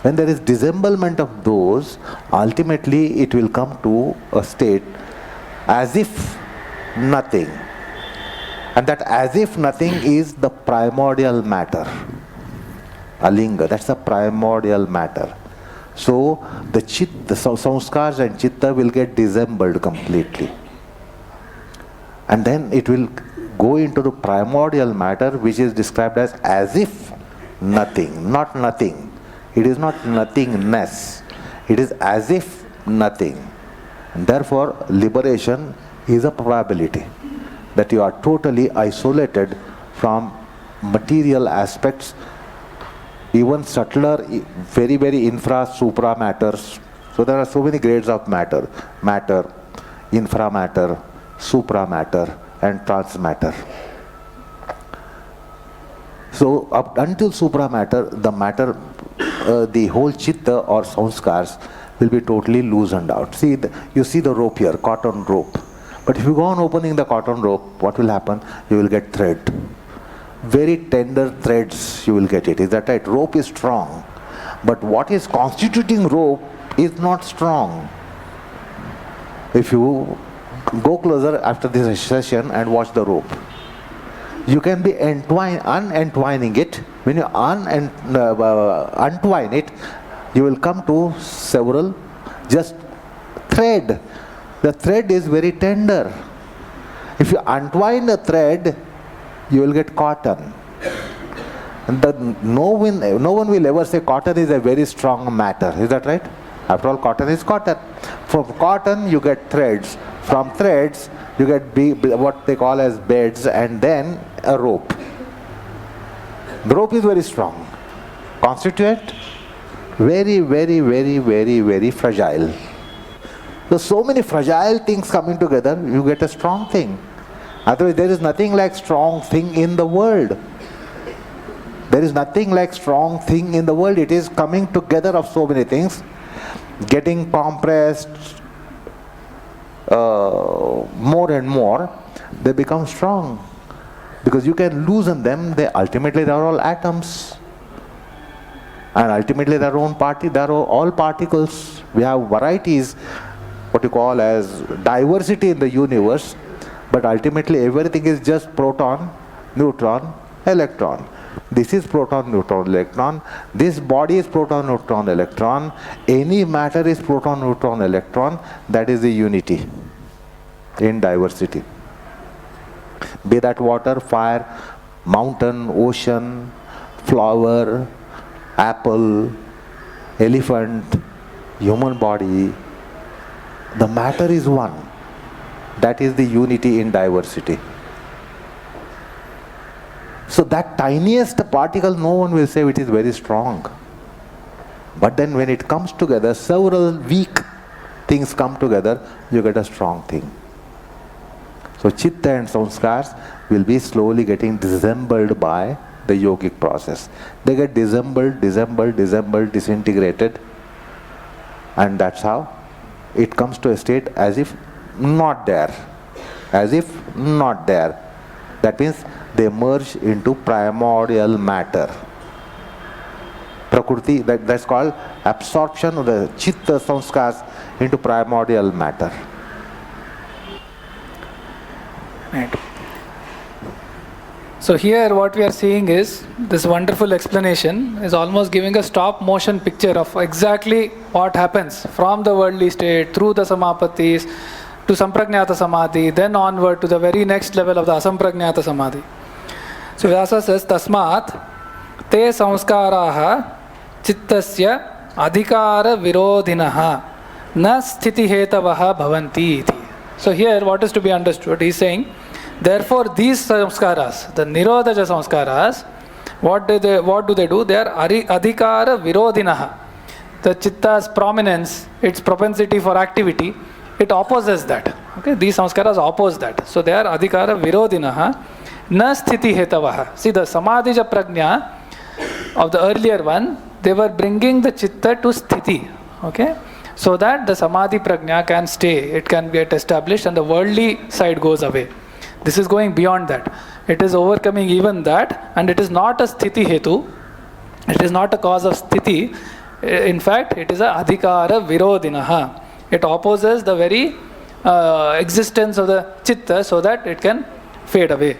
Speaker 2: When there is dissemblement of those, ultimately it will come to a state as if nothing. And that as if nothing is the primordial matter. Alinga, that's the primordial matter. So the samskars and chitta will get dissembled completely. And then it will go into the primordial matter, which is described as if nothing, not nothing. It is not nothingness. It is as if nothing. And therefore, liberation is a probability that you are totally isolated from material aspects, even subtler, very, very infra-supra matters. So there are so many grades of matter, inframatter, supramatter, and transmatter. So up until supramatter, the matter, the whole chitta or samskars will be totally loosened out. See, you see the rope here, cotton rope. But if you go on opening the cotton rope, what will happen? You will get thread. Very tender threads you will get it. Is that right? Rope is strong. But what is constituting rope is not strong. If you go closer after this session and watch the rope, you can be unentwining it. When you untwine it, you will come to several just thread. The thread is very tender. If you untwine the thread, you will get cotton. And no one will ever say cotton is a very strong matter. Is that right? After all, cotton is cotton. From cotton, you get threads. From threads, you get what they call as beds, and then a rope. The rope is very strong. Constituent, very, very, very, very, very fragile. So many fragile things coming together, you get a strong thing. Otherwise, there is nothing like strong thing in the world. There is nothing like strong thing in the world. It is coming together of so many things, getting compressed more and more, they become strong. Because you can loosen them, ultimately they are all atoms. And ultimately they are all particles. We have varieties, what you call as diversity in the universe, but ultimately everything is just proton, neutron, electron. This is proton, neutron, electron. This body is proton, neutron, electron. Any matter is proton, neutron, electron. That is the unity in diversity. Be that water, fire, mountain, ocean, flower, apple, elephant, human body. The matter is one. That is the unity in diversity. So that tiniest particle, no one will say it is very strong. But then when it comes together, several weak things come together, you get a strong thing. So chitta and samskars will be slowly getting disassembled by the yogic process. They get disassembled, disintegrated, and that's how it comes to a state as if not there. As if not there. That means they merge into primordial matter. Prakriti, that's called absorption of the chitta samskars into primordial matter.
Speaker 1: Right. So here what we are seeing is, this wonderful explanation is almost giving a stop motion picture of exactly what happens from the worldly state, through the samapatis, to samprajnata samadhi, then onward to the very next level of the asamprajnata samadhi. So Vyasa says, Tasmat te samskaraha chittasya adhikara virodhinaha na sthiti hetavaha bhavanti iti. So here what is to be understood? He is saying, therefore these samskaras, the nirodhaja samskaras, what do they do? They are adhikara virodhinaha. The chitta's prominence, its propensity for activity, it opposes that. Okay, these samskaras oppose that. So they are adhikara virodhinaha na sthiti hetavaha. See, the samadhija prajna of the earlier one, they were bringing the chitta to sthiti. Okay, so that the samadhi prajna can stay, it can get established, and the worldly side goes away. This is going beyond that. It is overcoming even that, and it is not a sthiti hetu. It is not a cause of sthiti. In fact, it is a adhikara virodhinaha. It opposes the very existence of the chitta so that it can fade away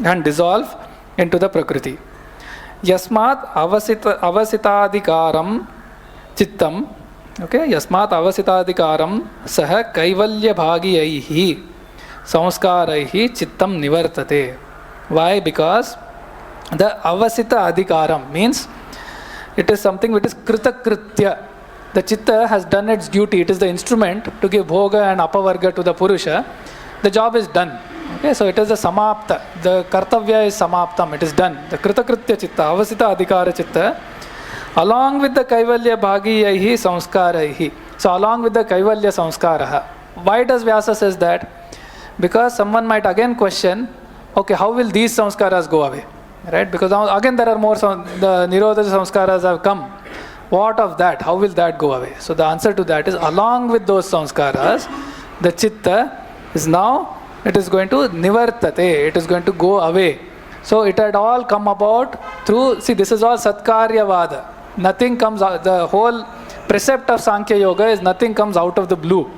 Speaker 1: and dissolve into the prakriti. Yasmat avasitadhikaram chittam. Okay, yasmat avasitadhikaram saha kaivalya bhagiyaihi samskaraihi chittam nivartate. Why? Because the avasita adhikaram means it is something which is kritakritya. The chitta has done its duty. It is the instrument to give bhoga and apavarga to the purusha. The job is done. Okay, so it is the samapta. The kartavya is samaptam. It is done. The kritakritya chitta, avasita adhikara chitta, along with the kaivalya bhagiyaihi samskaraihi. So along with the kaivalya samskaraha. Why does Vyasa says that? Because someone might again question, okay, how will these samskaras go away? Right? Because now again there are more, the nirodha samskaras have come. What of that? How will that go away? So the answer to that is, along with those samskaras, the chitta is now, it is going to nivartate, it is going to go away. So it had all come about through, see, this is all satkaryavada. Nothing comes out, the whole precept of Sankhya Yoga is nothing comes out of the blue.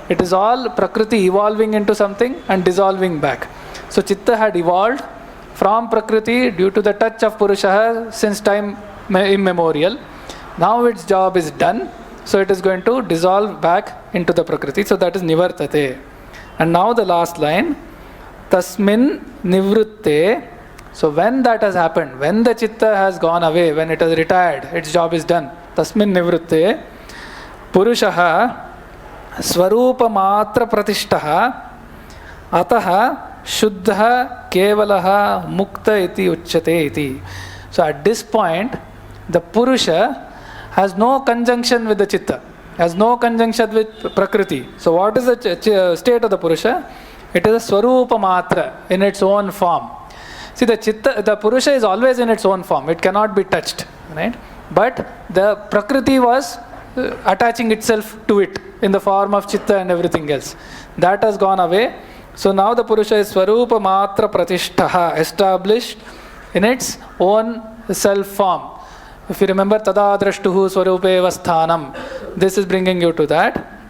Speaker 1: It is all Prakriti evolving into something and dissolving back. So Chitta had evolved from Prakriti due to the touch of Purusha since time immemorial. Now its job is done so it is going to dissolve back into the Prakriti. So that is Nivartate. And now the last line, Tasmin Nivrutte. So when that has happened, when the Chitta has gone away, when it has retired, its job is done, Tasmin Nivrutte, Purushaha Swarupa Matra Pratishtaha Ataha Shuddha Kevalaha Mukta iti Uchyate iti. So at this point, the Purusha has no conjunction with the Chitta, has no conjunction with Prakriti. So what is the state of the Purusha? It is a Swarupa Matra in its own form. See, the Chitta, the Purusha is always in its own form. It cannot be touched, right? But the Prakriti was attaching itself to it in the form of Chitta and everything else. That has gone away. So now the Purusha is Swarupa Matra Pratishtaha, established in its own self form. If you remember, Tada Drashtuhu Swarupeva Sthanam, this is bringing you to that.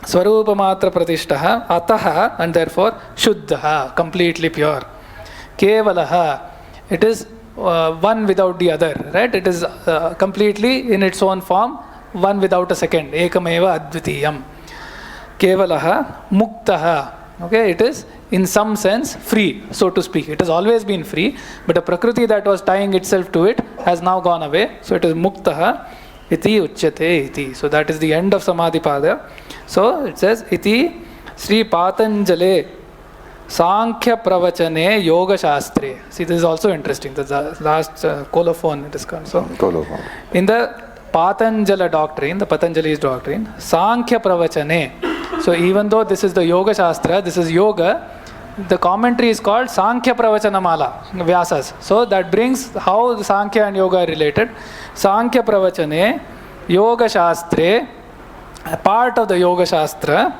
Speaker 1: Swarupa Matra Pratishtaha, Ataha, and therefore Shuddha, completely pure. Kevalaha, it is one without the other, right? It is completely in its own form, one without a second. Ekameva Advitiyam. Kevalaha Muktaha. Okay, it is in some sense free, so to speak. It has always been free, but a Prakriti that was tying itself to it has now gone away. So it is Muktaha iti Uchyate iti. So that is the end of Samadhipada. So it says iti Sri Patanjale Sankhya Pravachane Yoga Shastre. See, this is also interesting. The last colophon it is called. So,
Speaker 2: Colophon.
Speaker 1: in the Patanjala doctrine, the Patanjali's doctrine, Sankhya Pravachane. So, even though this is the Yoga Shastra, this is Yoga, the commentary is called Sankhya Pravachanamala, Vyasas. So, that brings how the Sankhya and Yoga are related. Sankhya Pravachane Yoga Shastre, a part of the Yoga Shastra,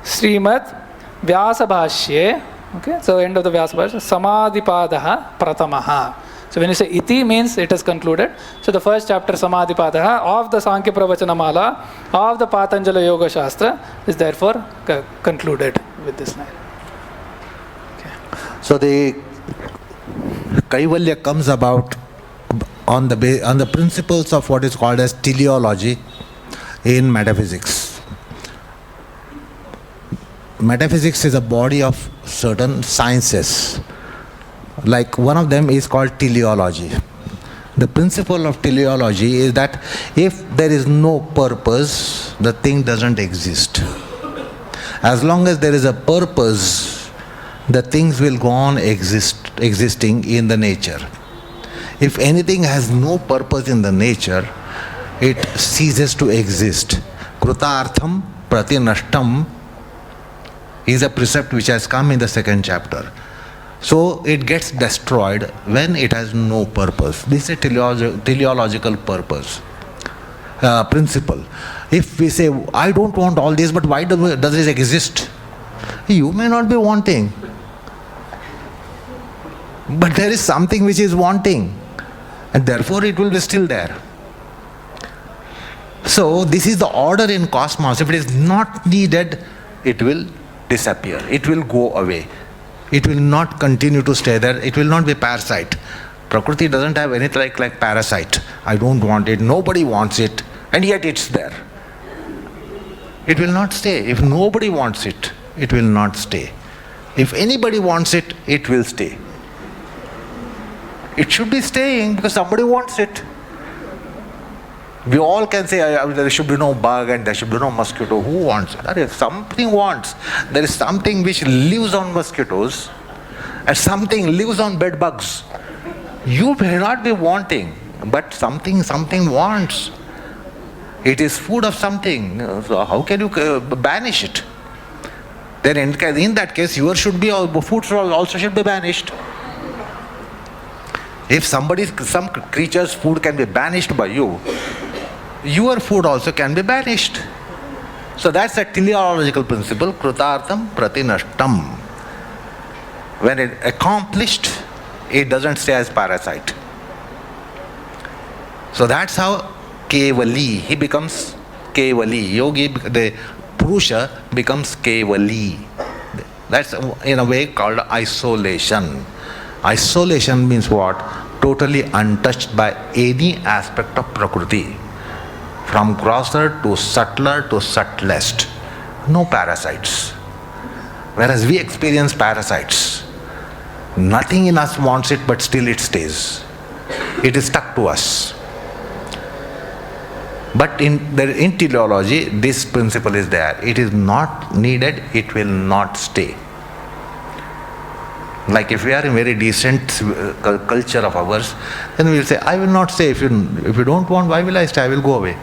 Speaker 1: Srimad Vyasa Bhashye, okay, so end of the Vyasa Bhashya, Samadhipadaha Pratamaha. So when you say iti means it is concluded. So the first chapter Samadhipadaha of the Sankhya Pravachanamala of the Patanjala Yoga Shastra is therefore concluded with this line. Okay.
Speaker 3: So the Kaivalya comes about on the principles of what is called as teleology in metaphysics. Metaphysics is a body of certain sciences. Like one of them is called teleology. The principle of teleology is that if there is no purpose, the thing doesn't exist. As long as there is a purpose, the things will go on existing in the nature. If anything has no purpose in the nature, it ceases to exist. Krutartham pratinashtam is a precept which has come in the second chapter. So it gets destroyed when it has no purpose. This is a teleological purpose, principle. If we say, I don't want all this, but why does it exist? You may not be wanting. But there is something which is wanting, and therefore it will be still there. So this is the order in cosmos. If it is not needed, it will disappear. It will go away. It will not continue to stay there. It will not be parasite. Prakriti doesn't have anything like parasite. I don't want it. Nobody wants it. And yet it's there. It will not stay. If nobody wants it, it will not stay. If anybody wants it, it will stay. It should be staying because somebody wants it. We all can say there should be no bug and there should be no mosquito. Who wants it? If something wants, there is something which lives on mosquitoes and something lives on bed bugs. You may not be wanting, but something wants. It is food of something. So how can you banish it? Then in that case, food also should be banished. If some creature's food can be banished by you, your food also can be banished. So that's a teleological principle, Krutartham Pratinashtam. When it accomplished, it doesn't stay as parasite. So that's how Kevali, he becomes Kevali. Yogi, the Purusha becomes Kevali. That's in a way called isolation. Isolation means what? Totally untouched by any aspect of Prakriti. from grosser to subtler to subtlest. No parasites. Whereas we experience parasites. Nothing in us wants it, but still it stays. It is stuck to us. But in teleology, this principle is there. It is not needed, it will not stay. Like if we are in very decent culture of ours, then we will say, I will not stay. If you don't want, why will I stay? I will go away.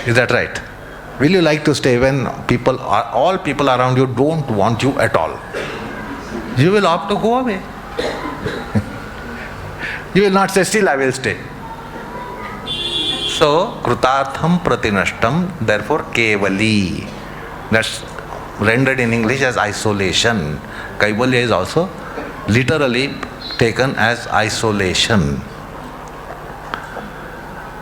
Speaker 3: Is that right? Will you like to stay when all people around you don't want you at all? You will opt to go away. You will not say, still I will stay. So, krutartham pratinashtam, therefore kevali. That's rendered in English as isolation. Kaivalya is also literally taken as isolation.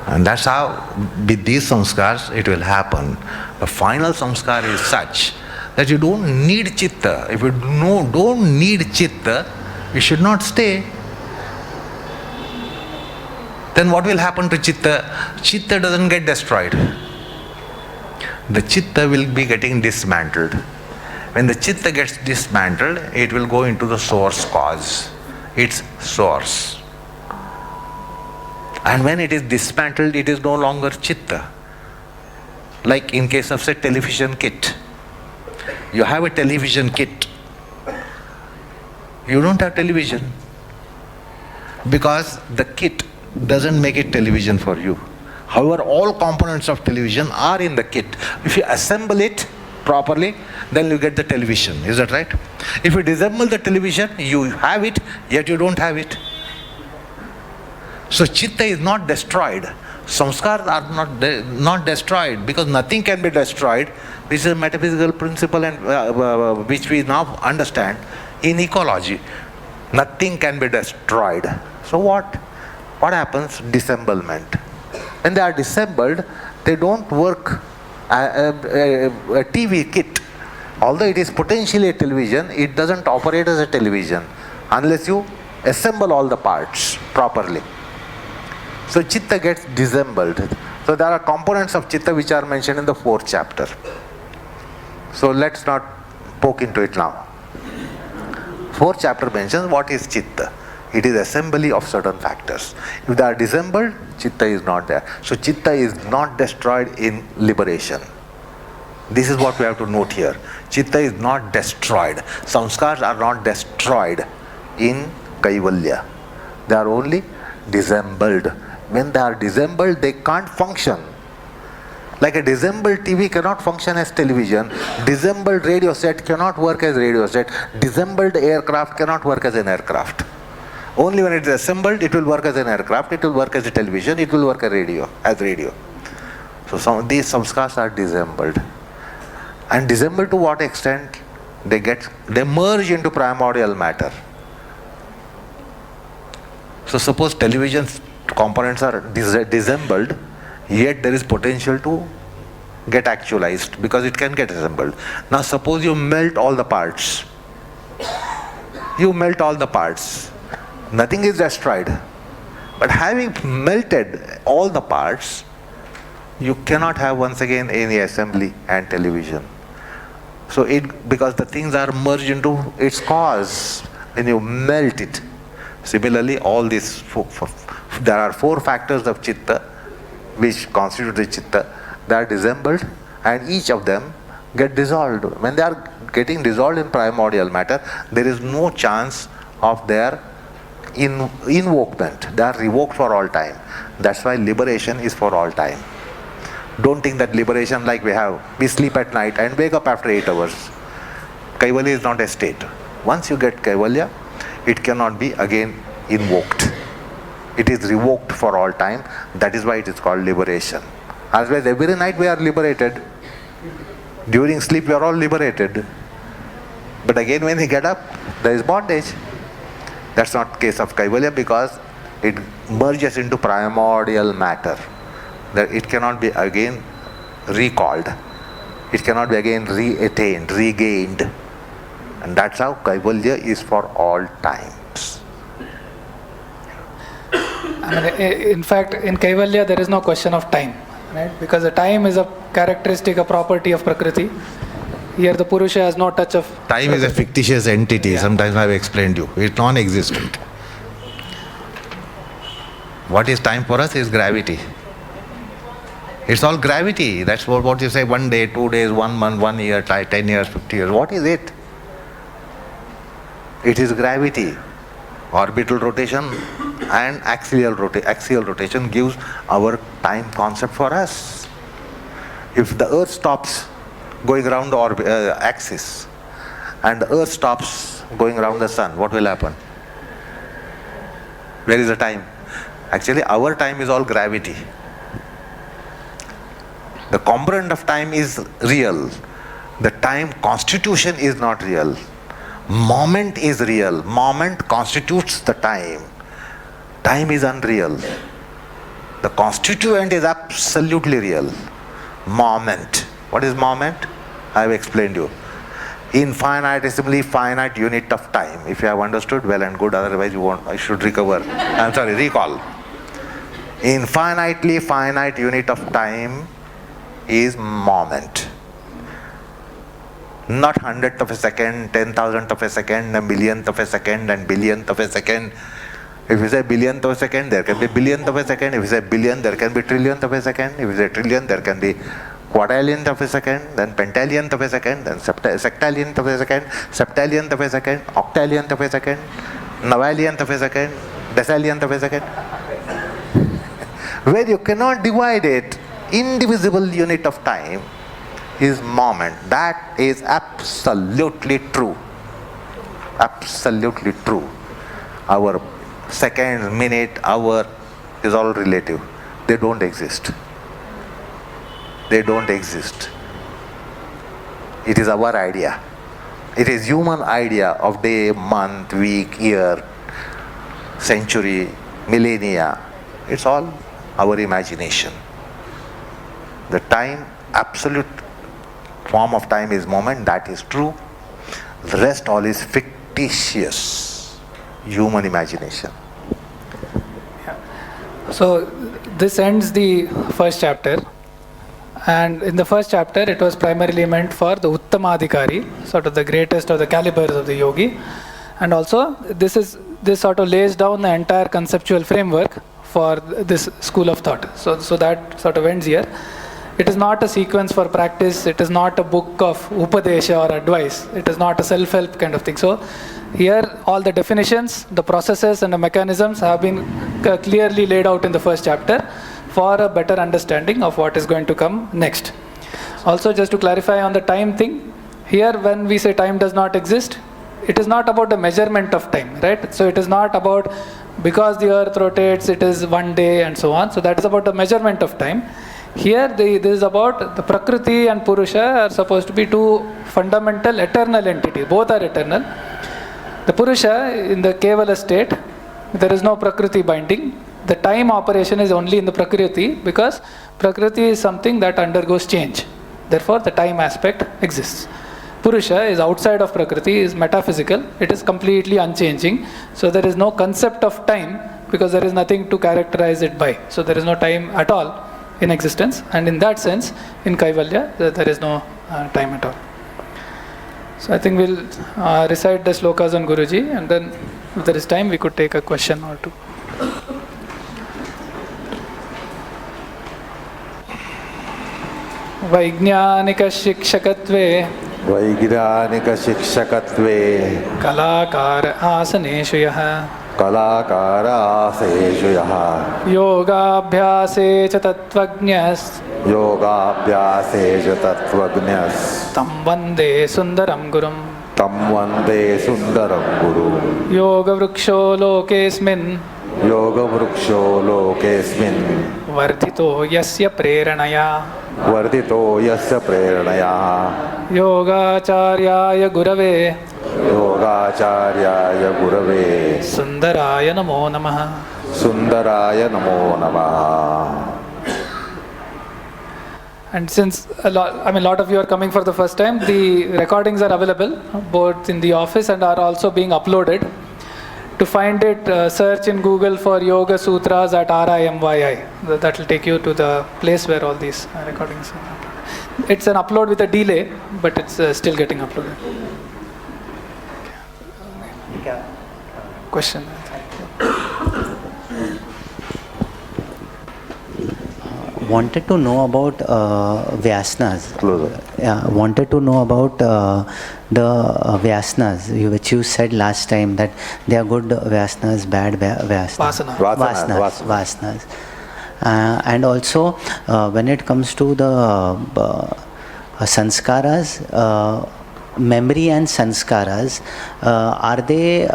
Speaker 3: And that's how with these samskars it will happen. The final samskar is such that you don't need chitta. If you don't need chitta, you should not stay. Then what will happen to chitta? Chitta doesn't get destroyed. The chitta will be getting dismantled. When the chitta gets dismantled, it will go into the source cause, its source. And when it is dismantled, it is no longer chitta. Like in case of, say, television kit. You have a television kit. You don't have television. Because the kit doesn't make it television for you. However, all components of television are in the kit. If you assemble it properly, then you get the television. Is that right? If you disassemble the television, you have it, yet you don't have it. So chitta is not destroyed. Samskars are not destroyed, because nothing can be destroyed. This is a metaphysical principle and which we now understand in ecology. Nothing can be destroyed. So what happens? Disembowelment. When they are disassembled, they don't work. A TV kit, although it is potentially a television, it doesn't operate as a television unless you assemble all the parts properly. So chitta gets disassembled. So there are components of chitta which are mentioned in the 4th chapter. So let's not poke into it now. 4th chapter mentions what is chitta. It is assembly of certain factors. If they are disassembled, chitta is not there. So chitta is not destroyed in liberation. This is what we have to note here. Chitta is not destroyed. Samskars are not destroyed in Kaivalya. They are only disassembled. When they are disassembled, they can't function. Like a disassembled TV cannot function as television. Disassembled radio set cannot work as radio set. Disassembled aircraft cannot work as an aircraft. Only when it is assembled, it will work as an aircraft, it will work as a television, it will work as radio. So these samskars are disassembled. And disassembled to what extent? They merge into primordial matter. So suppose television components are disassembled, yet there is potential to get actualized because it can get assembled. Now suppose you melt all the parts. Nothing is destroyed. But having melted all the parts, you cannot have once again any assembly and television. So because the things are merged into its cause when you melt it. Similarly, all these there are 4 factors of chitta which constitute the chitta. They are disassembled and each of them get dissolved. When they are getting dissolved in primordial matter, there is no chance of their invokement. They are revoked for all time. That's why liberation is for all time. Don't think that liberation like we sleep at night and wake up after 8 hours. Kaivalya is not a state. Once you get Kaivalya, it cannot be again invoked. It is revoked for all time. That is why it is called liberation. Otherwise, every night we are liberated. During sleep we are all liberated. But again when we get up, there is bondage. That's not the case of Kaivalya because it merges into primordial matter. That it cannot be again recalled. It cannot be again reattained, regained. And that's how Kaivalya is for all times.
Speaker 1: I mean, in fact, in Kaivalya, there is no question of time, right? Because the time is a characteristic, a property of Prakriti. Here, the Purusha has no touch of.
Speaker 3: Time is a fictitious entity. Sometimes I have explained you. It's non-existent. What is time for us is gravity. It's all gravity. That's what you say, 1 day, 2 days, 1 month, 1 year, 10 years, 50 years. What is it? It is gravity. Orbital rotation and axial rotation gives our time concept for us. If the earth stops going around the axis and the earth stops going around the sun, what will happen? Where is the time? Actually, our time is all gravity. The component of time is real. The time constitution is not real. Moment is real. Moment constitutes the time. Time is unreal. The constituent is absolutely real. Moment. What is moment? I have explained you. Infinitesimally finite unit of time. If you have understood, well and good. Otherwise, you won't. I should recall. Infinitely finite unit of time is moment. Not 100th of a second, 10,000th of a second, a millionth of a second, and billionth of a second. If you say billionth of a second, there can be billionth of a second. If you say billion, there can be trillionth of a second. If you say trillion, there can be quadrillionth of a second, then pentallionth of a second, then sextillionth of a second, septillionth of a second, octillionth of a second, novillionth of a second, decillionth of a second. Where you cannot divide it, indivisible unit of time is moment. That is absolutely true. Absolutely true. Our second, minute, hour is all relative. They don't exist. They don't exist. It is our idea. It is human idea of day, month, week, year, century, millennia. It's all our imagination. The time, absolute form of time is moment, that is true. The rest all is fictitious, human imagination.
Speaker 1: So this ends the first chapter. And in the first chapter, it was primarily meant for the Uttamadhikari, sort of the greatest of the calibers of the yogi. And also, this sort of lays down the entire conceptual framework for this school of thought. So that sort of ends here. It is not a sequence for practice. It is not a book of upadesha or advice. It is not a self-help kind of thing. So here, all the definitions, the processes and the mechanisms have been clearly laid out in the first chapter for a better understanding of what is going to come next. Also, just to clarify on the time thing, here when we say time does not exist, it is not about the measurement of time, right? So it is not about because the earth rotates, it is 1 day and so on. So that is about the measurement of time. Here, this is about the Prakriti and Purusha are supposed to be two fundamental eternal entities. Both are eternal. The Purusha, in the Kevala state, there is no Prakriti binding. The time operation is only in the Prakriti because Prakriti is something that undergoes change. Therefore, the time aspect exists. Purusha is outside of Prakriti, is metaphysical. It is completely unchanging. So there is no concept of time because there is nothing to characterize it by. So there is no time at all in existence. And in that sense, in Kaivalya, there is no time at all. So I think we'll recite the slokas on Guruji, and then if there is time, we could take a question or two. वैज्ञानिक शिक्षकत्वे
Speaker 2: वैज्ञानिक शिक्षकत्वे
Speaker 1: कलाकार आसनेषु यः
Speaker 2: कलाकार आसेषु यः
Speaker 1: योगाभ्यासे च तत्त्वज्ञस्
Speaker 2: योगाभ्यासे च तत्त्वज्ञस्
Speaker 1: तं वन्दे सुन्दरं गुरुं
Speaker 2: तं वन्दे सुन्दरं गुरुं
Speaker 1: योगवृक्षो लोकेऽस्मिन्
Speaker 2: योगवृक्षो लोकेऽस्मिन्
Speaker 1: वर्धितो यस्य प्रेरणया
Speaker 2: वर्धितो यस्य प्रेरणया
Speaker 1: योगाचार्याय गुरवे
Speaker 2: योगाचार्याय गुरवे
Speaker 1: सुन्दराय नमो नमः
Speaker 2: सुन्दराय नमो नमः.
Speaker 1: And since a lot of you are coming for the first time, the recordings are available both in the office and are also being uploaded To find it, search in Google for Yoga Sutras at RIMYI. That will take you to the place where all these recordings are uploaded. It's an upload with a delay, but it's still getting uploaded. Question?
Speaker 4: Wanted to know about Vyasanas.
Speaker 2: Closer.
Speaker 4: Yeah, wanted to know about the Vyasanas, which you said last time that they are good Vyasanas, bad Vyasanas.
Speaker 1: Vasana.
Speaker 4: Vasanas. And also, when it comes to the sanskaras, memory and sanskaras, are they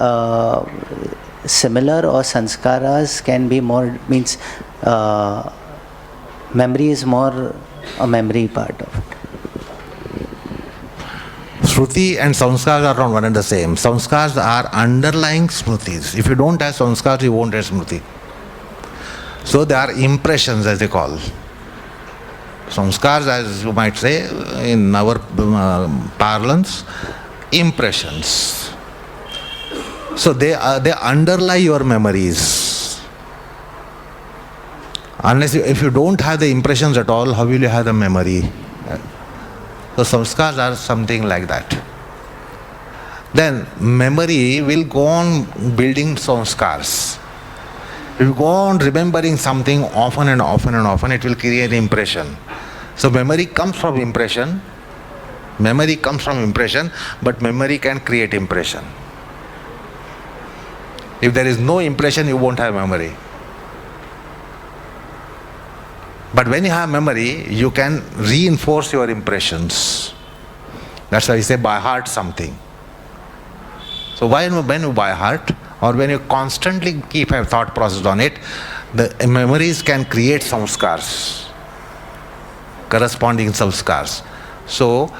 Speaker 4: similar, or sanskaras can be more, means memory is more a memory part of it?
Speaker 3: Shruti and samskars are not one and the same. Samskars are underlying smrutis. If you don't have samskars, you won't have smruti. So they are impressions, as they call. Samskars, as you might say, in our parlance, impressions. So they underlie your memories. Unless if you don't have the impressions at all, how will you have the memory? So samskars are something like that. Then memory will go on building samskars. If you go on remembering something often and often and often, it will create impression. So memory comes from impression. Memory comes from impression, but memory can create impression. If there is no impression, you won't have memory. But when you have memory, you can reinforce your impressions. That's why we say by heart something. So when you by heart, or when you constantly keep a thought process on it, the memories can create samskars, corresponding samskars. So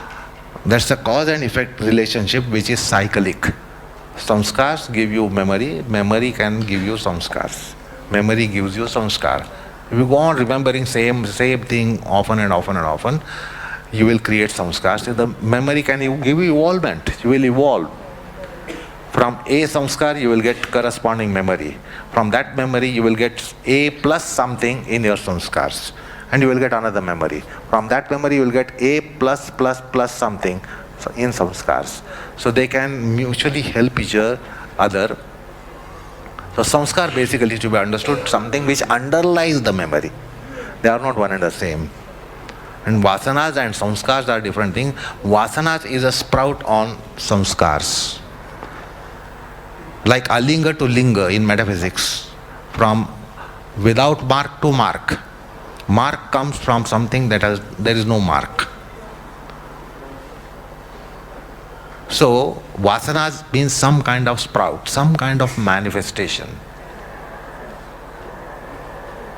Speaker 3: that's the cause and effect relationship, which is cyclic. Samskars give you memory, memory can give you samskars. Memory gives you samskar. If you go on remembering same thing often and often and often, you will create samskars. The memory can give you evolvement. You will evolve. From A samskar, you will get corresponding memory. From that memory, you will get A plus something in your samskars. And you will get another memory. From that memory, you will get A plus something in samskars. So they can mutually help each other. So samskar basically, to be understood, something which underlies the memory. They are not one and the same. And vasanas and samskars are different things. Vasanas is a sprout on samskars. Like alinga to linga in metaphysics. From without mark to mark. Mark comes from something there is no mark. So vasanas means some kind of sprout, some kind of manifestation.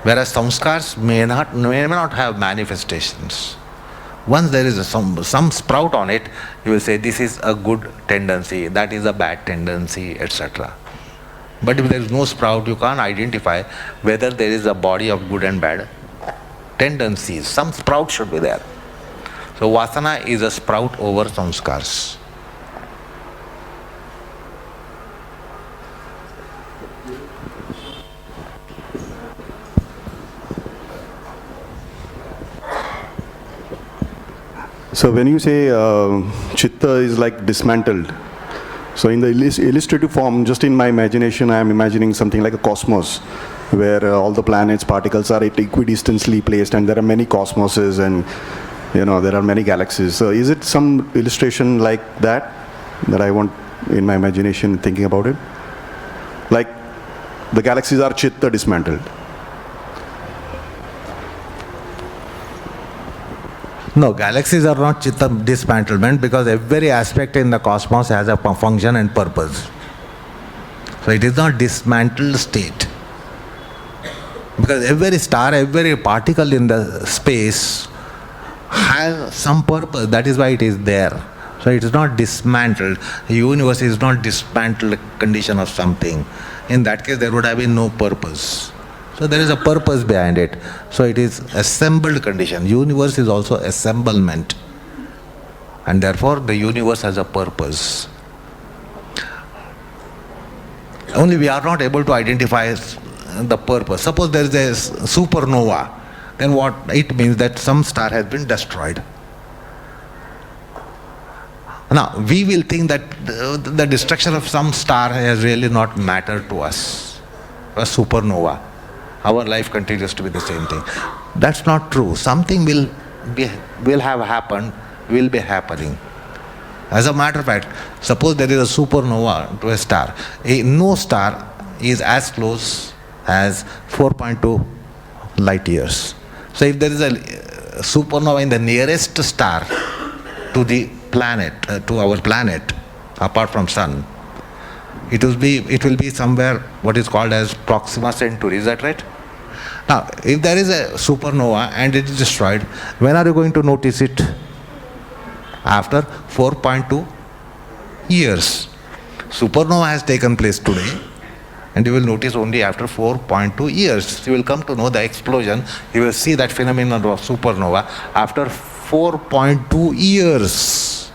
Speaker 3: Whereas samskars may not have manifestations. Once there is some sprout on it, you will say this is a good tendency, that is a bad tendency, etc. But if there is no sprout, you can't identify whether there is a body of good and bad tendencies. Some sprout should be there. So vasana is a sprout over samskars.
Speaker 5: So when you say chitta is like dismantled, so in the illustrative form, just in my imagination, I am imagining something like a cosmos, where all the planets, particles are equidistantly placed, and there are many cosmoses, and there are many galaxies. So is it some illustration like that I want in my imagination, thinking about it? Like the galaxies are chitta dismantled.
Speaker 3: No, galaxies are not chitta dismantlement, because every aspect in the cosmos has a function and purpose. So it is not dismantled state. Because every star, every particle in the space has some purpose. That is why it is there. So it is not dismantled. The universe is not dismantled condition of something. In that case, there would have been no purpose. So there is a purpose behind it. So it is assembled condition. Universe is also assemblement. And therefore the universe has a purpose. Only we are not able to identify the purpose. Suppose there is a supernova, then what it means that some star has been destroyed. Now, we will think that the destruction of some star has really not mattered to us. A supernova. Our life continues to be the same thing. That's not true. Something will have happened, will be happening. As a matter of fact, suppose there is a supernova to a star. No star is as close as 4.2 light years. So if there is a supernova in the nearest star to the planet, to our planet, apart from sun, it will be somewhere what is called as Proxima Centauri. Is that right? Now, if there is a supernova and it is destroyed, when are you going to notice it? After 4.2 years. Supernova has taken place today, and you will notice only after 4.2 years. You will come to know the explosion. You will see that phenomenon of supernova after 4.2 years.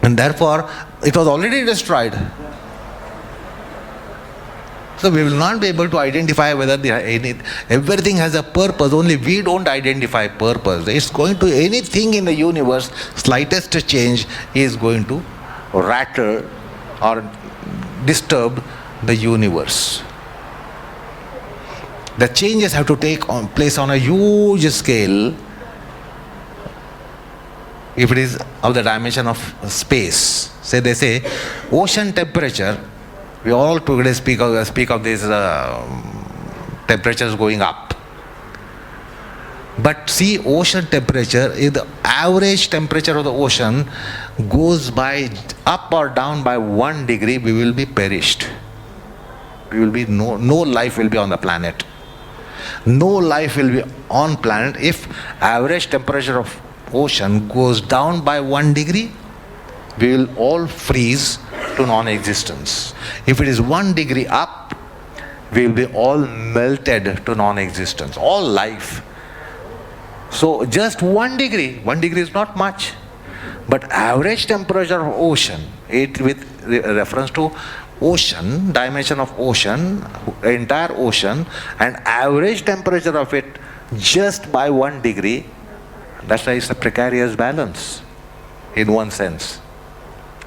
Speaker 3: And therefore, it was already destroyed. So we will not be able to identify whether everything has a purpose, only we don't identify purpose. It's going to, anything in the universe, slightest change is going to rattle or disturb the universe. The changes have to take place on a huge scale if it is of the dimension of space. Say they say ocean temperature, we all today speak of these temperatures going up. But see, ocean temperature, if the average temperature of the ocean goes by up or down by 1 degree, we will be perished. We will be no life will be on the planet. No life will be on planet if average temperature of ocean goes down by 1 degree. We will all freeze to non-existence. If it is 1 degree up, we will be all melted to non-existence, all life. So just 1 degree is not much. But average temperature of ocean, it with reference to ocean, dimension of ocean, entire ocean, and average temperature of it just by 1 degree, that's why it's a precarious balance in one sense.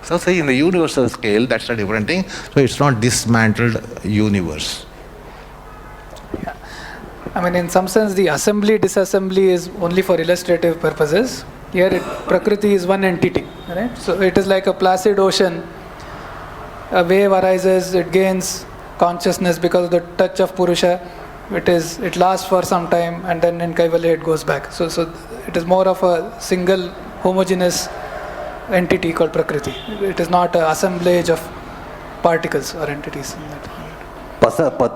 Speaker 3: So say in the universal scale, that's a different thing. So it's not dismantled universe.
Speaker 1: Yeah. I mean, in some sense, the assembly, disassembly is only for illustrative purposes. Here, Prakriti is one entity, right? So it is like a placid ocean. A wave arises, it gains consciousness because of the touch of Purusha. It lasts for some time, and then in Kaivalya it goes back. So it is more of a single homogeneous entity called Prakriti. It is not an assemblage of particles or entities in that.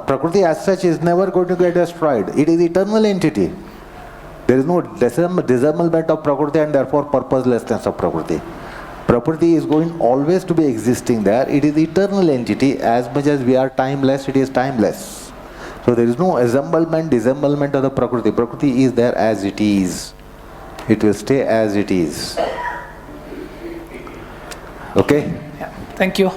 Speaker 2: Prakriti as such is never going to get destroyed. It is eternal entity. There is no dismemberment of Prakriti and therefore purposelessness of Prakriti. Prakriti is going always to be existing there. It is eternal entity. As much as we are timeless, it is timeless. So there is no disembowelment of the Prakriti. Prakriti is there as it is. It will stay as it is. Okay?
Speaker 1: Yeah. Thank you.